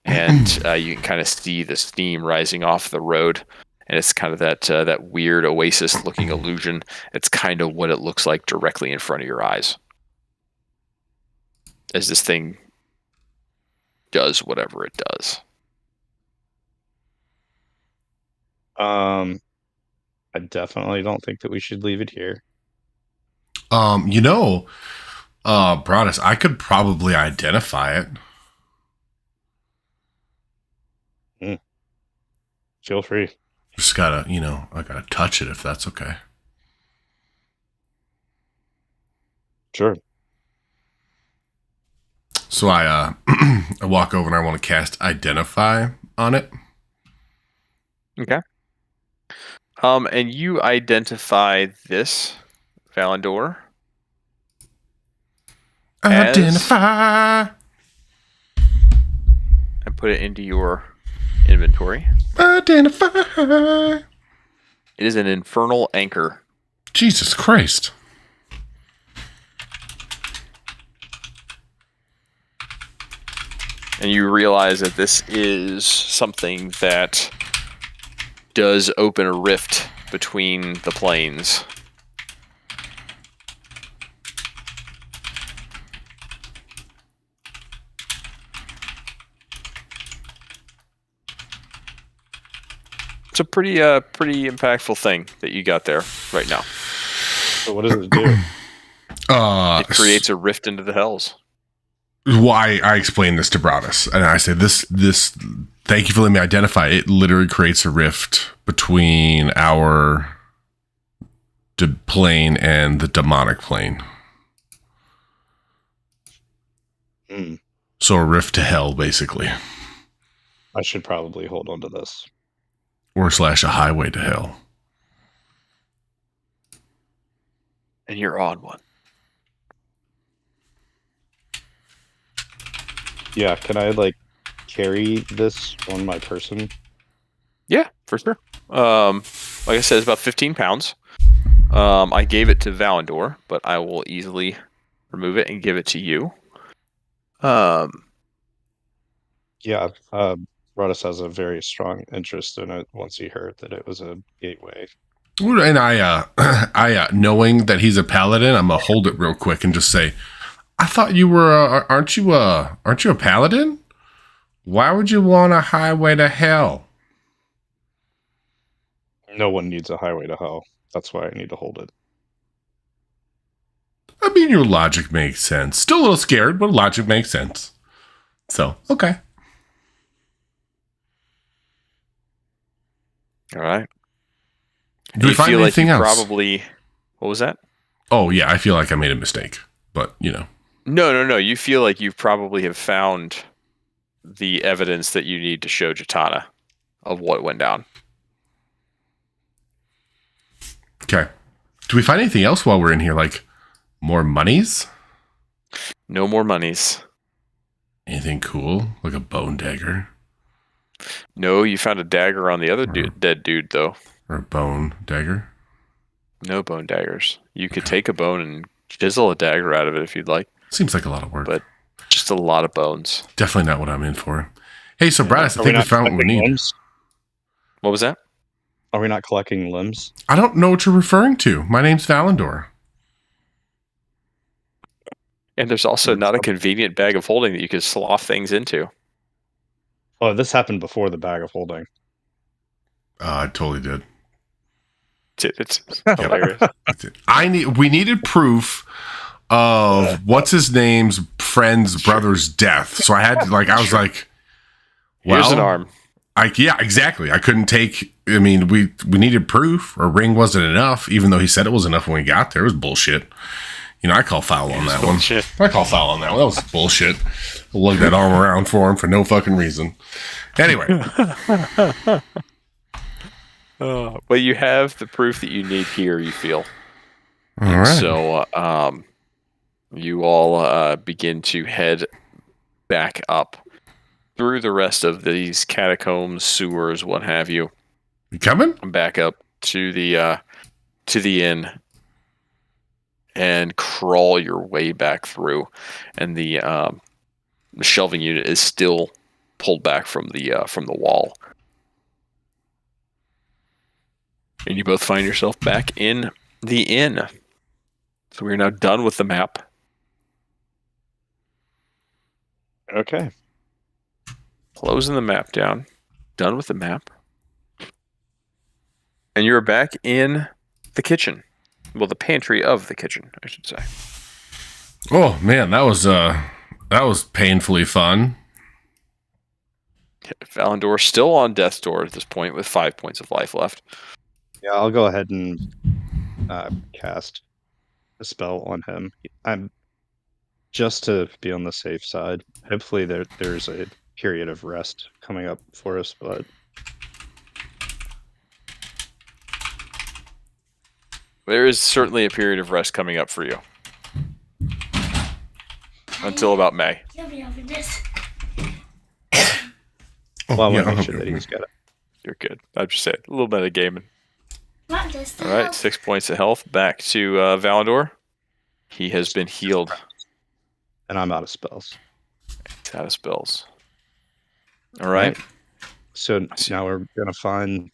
and you can kind of see the steam rising off the road. And it's kind of that weird oasis-looking illusion. It's kind of what it looks like directly in front of your eyes as this thing does whatever it does. I definitely don't think that we should leave it here. Broadus, I could probably identify it. Feel free. Just gotta, I gotta touch it if that's okay. Sure. So I I walk over and I want to cast Identify on it. Okay. And you identify this Valandor. Identify. And put it into your inventory. Identify. It is an infernal anchor. Jesus Christ. And you realize that this is something that does open a rift between the planes. It's a pretty impactful thing that you got there right now. So what does it do? It creates a rift into the hells. Why I explained this to Broadus, and I said, this, thank you for letting me identify. It literally creates a rift between our plane and the demonic plane. So a rift to hell, basically. I should probably hold on to this. Or / a highway to hell. And you're on one. Yeah, can I carry this on my person? Yeah, for sure. Like I said, it's about 15 pounds. I gave it to Valendor, but I will easily remove it and give it to you. Yeah, Rodus has a very strong interest in it once he heard that it was a gateway. And I knowing that he's a paladin, I'm gonna hold it real quick and just say, I thought you were, aren't you a paladin? Why would you want a highway to hell? No one needs a highway to hell. That's why I need to hold it. I mean, your logic makes sense. Still a little scared, but logic makes sense. So, okay. All right. Do we find anything else? Probably. What was that? Oh, yeah, I feel like I made a mistake, but, you know. No. You feel like you probably have found the evidence that you need to show Jatana of what went down. Okay. Do we find anything else while we're in here? Like more monies? No more monies. Anything cool? Like a bone dagger? No, you found a dagger on the other dead dude, though. Or a bone dagger? No bone daggers. You could take a bone and chisel a dagger out of it if you'd like. Seems like a lot of work. But just a lot of bones. Definitely not what I'm in for. Hey, so Bradis, I think we found what we need. Limbs? What was that? Are we not collecting limbs? I don't know what you're referring to. My name's Valendor. And there's also not a convenient bag of holding that you could slough things into. Oh, this happened before the bag of holding. I totally did. It's hilarious. We needed proof of what's his name's friend's brother's death. So I had to I was like, well, here's an arm. Yeah, exactly. I couldn't take. I mean, we needed proof. A ring wasn't enough, even though he said it was enough when we got there. It was bullshit. You know, I call foul on that one. I call foul on that one. That was bullshit. I lugged that arm around for him for no fucking reason. Anyway. Well, you have the proof that you need here, you feel. All right. So, you all begin to head back up through the rest of these catacombs, sewers, what have you. You coming? Back up to the inn and crawl your way back through, and the shelving unit is still pulled back from the wall, and you both find yourself back in the inn. So we're now done with the map. Okay. Closing the map down. Done with the map. And you're back in the kitchen. Well, the pantry of the kitchen, I should say. Oh man, that was painfully fun. Valendor still on death's door at this point with 5 points of life left. Yeah, I'll go ahead and cast a spell on him. I'm just to be on the safe side. Hopefully there's a period of rest coming up for us, but there is certainly a period of rest coming up for you. Until about May. well, I want to make sure that he's got it. You're good. I just said a little bit of gaming. Not just All right, 6 points of health. Back to Valendor. He has been healed. And I'm out of spells. He's out of spells. All right. So now we're gonna find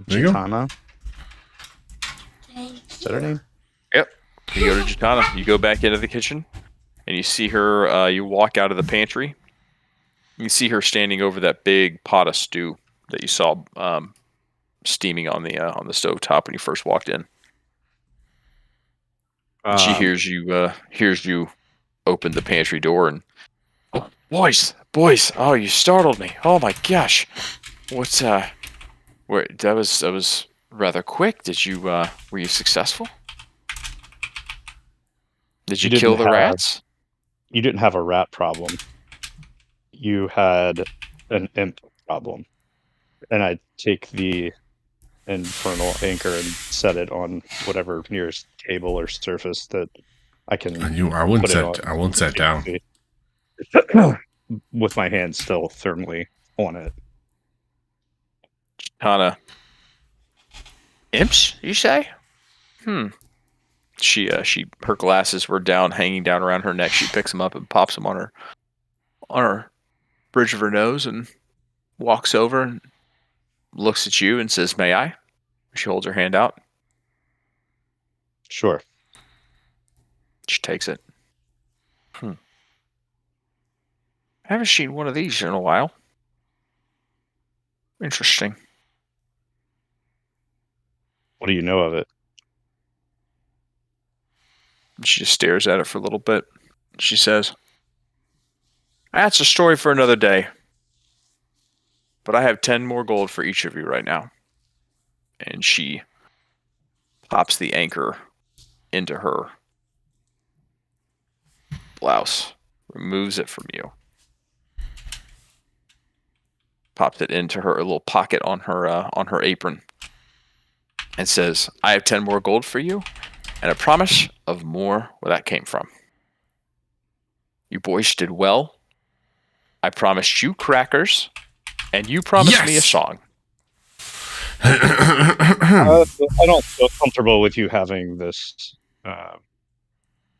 There you go. Jatana. Is that her name? Yep. You go to Jatana. You go back into the kitchen, and you see her. You walk out of the pantry. You see her standing over that big pot of stew that you saw steaming on the stove top when you first walked in. She hears you open the pantry door and, oh, boys, oh, you startled me. Oh my gosh, what's that was rather quick. Did you were you successful? Did you kill the rats? You didn't have a rat problem. You had an imp problem. And I take the infernal anchor and set it on whatever nearest table or surface that I can. I won't set down. With my hand still thermally on it. Hana. Imps, you say? She her glasses were hanging down around her neck. She picks them up and pops them on her bridge of her nose and walks over and looks at you and says, "May I?" She holds her hand out. Sure. She takes it. I haven't seen one of these in a while. Interesting. What do you know of it? She just stares at it for a little bit. She says, "That's a story for another day. But I have 10 more gold for each of you right now." And she pops the anchor into her blouse, removes it from you, pops it into her little pocket on her apron, and says, "I have 10 more gold for you, and a promise of more where that came from. You boys did well. I promised you crackers, and you promised me a song." I don't feel comfortable with you having this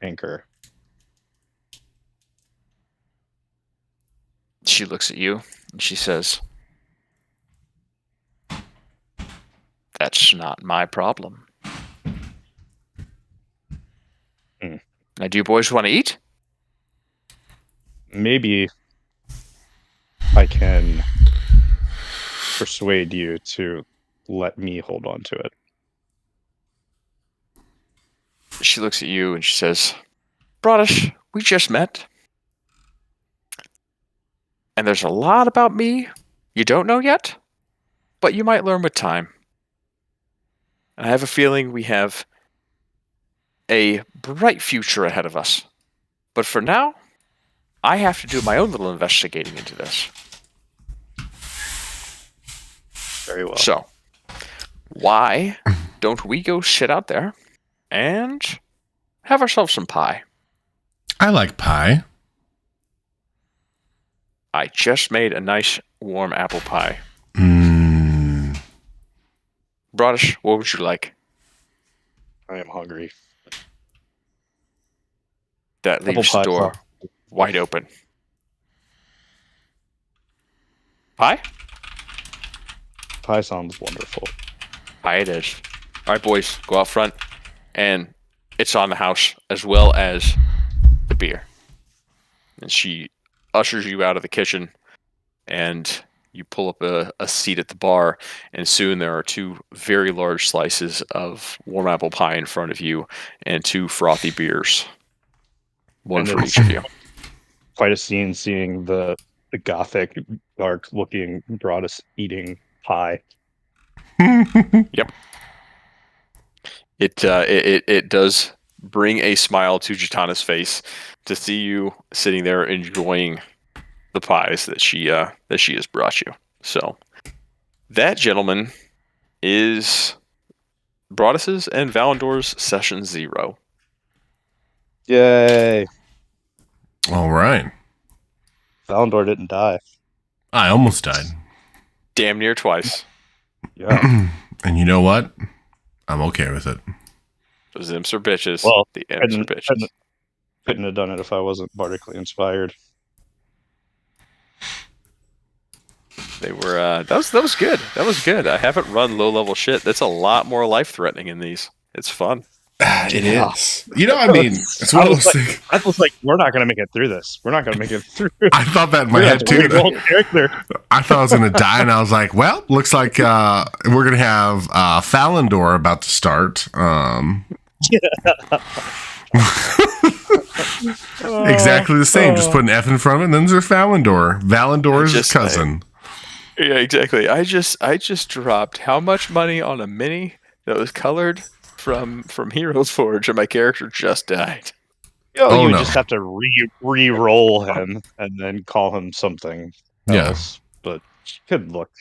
anchor. She looks at you and she says, "That's not my problem." Now, do you boys want to eat? Maybe I can persuade you to let me hold on to it. She looks at you and she says, "Brodish, we just met. And there's a lot about me you don't know yet, but you might learn with time. And I have a feeling we have a bright future ahead of us. But for now, I have to do my own little investigating into this. Very well. So, why don't we go sit out there and have ourselves some pie? I like pie. I just made a nice warm apple pie. Brodish, what would you like? I am hungry. That leaves the door wide open. Pie? Pie sounds wonderful. Pie it is. All right, boys, go out front, and it's on the house as well as the beer. And she ushers you out of the kitchen, and you pull up a seat at the bar, and soon there are 2 very large slices of warm apple pie in front of you and 2 frothy beers. One And for it's each of you. Quite a scene seeing the gothic, dark-looking Broadus eating pie. Yep. It does bring a smile to Jitana's face to see you sitting there enjoying the pies that she has brought you. So that, gentleman, is Broadus's and Valandor's session 0. Yay! All right. Valandor didn't die. I almost died. Damn near twice. Yeah. And you know what? I'm okay with it. Those imps are bitches. Well, the imps are bitches. Couldn't have done it if I wasn't bardically inspired. They were that was good. That was good. I haven't run low level shit. That's a lot more life threatening in these. It's fun. It is. You know, I mean, it's one of those things. I was like, we're not going to make it through this. We're not going to make it through. I thought that in my head too. Character. I thought I was going to die, and I was like, well, looks like we're going to have Falandor about to start. Exactly the same. Just put an F in front of it, and then there's Falandor. Valandor's his cousin. Yeah, exactly. I just dropped how much money on a mini that was colored from Heroes Forge, and my character just died. You just have to re-roll him and then call him something else. But he could look.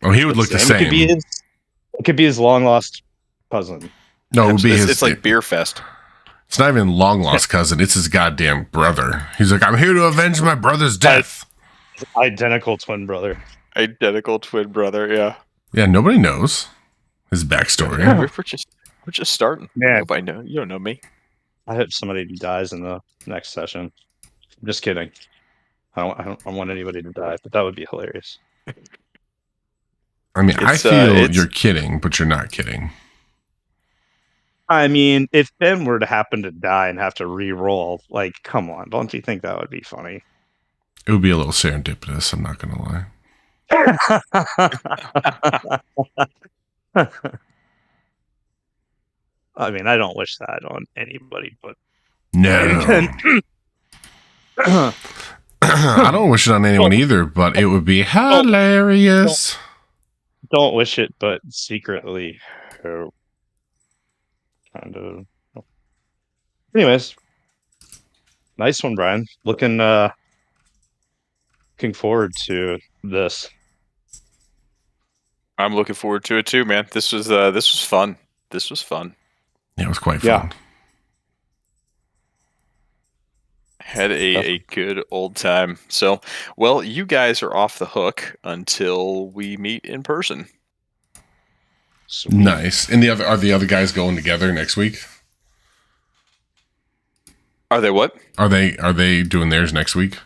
Oh, he would look the same. It could be his long lost cousin. No, it would be his. It's like Beer Fest. It's not even long lost cousin. It's his goddamn brother. He's like, I'm here to avenge my brother's death. Identical twin brother. Identical twin brother. Yeah. Yeah, nobody knows his backstory. Yeah, we're just starting. Yeah. Nobody know. You don't know me. I hope somebody dies in the next session. I'm just kidding. I don't want anybody to die, but that would be hilarious. I mean, I It's, feel you're kidding, but you're not kidding. I mean, if Ben were to happen to die and have to re-roll, like, come on, don't you think that would be funny? It would be a little serendipitous, I'm not going to lie. I mean, I don't wish that on anybody, but No. I don't wish it on anyone either, but it would be hilarious. Don't wish it, but secretly kind of. Anyways, nice one, Brian. Looking forward to this. I'm looking forward to it too, man. This was fun. This was fun. Yeah, it was quite Yeah. fun. Had a good old time. So, well, you guys are off the hook until we meet in person. Sweet. Nice. And are the other guys going together next week? Are they what? Are they doing theirs next week?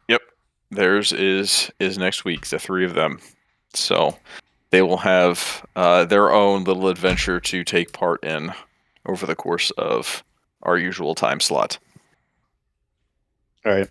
Yep. Theirs is next week, the three of them. So they will have their own little adventure to take part in over the course of our usual time slot. All right.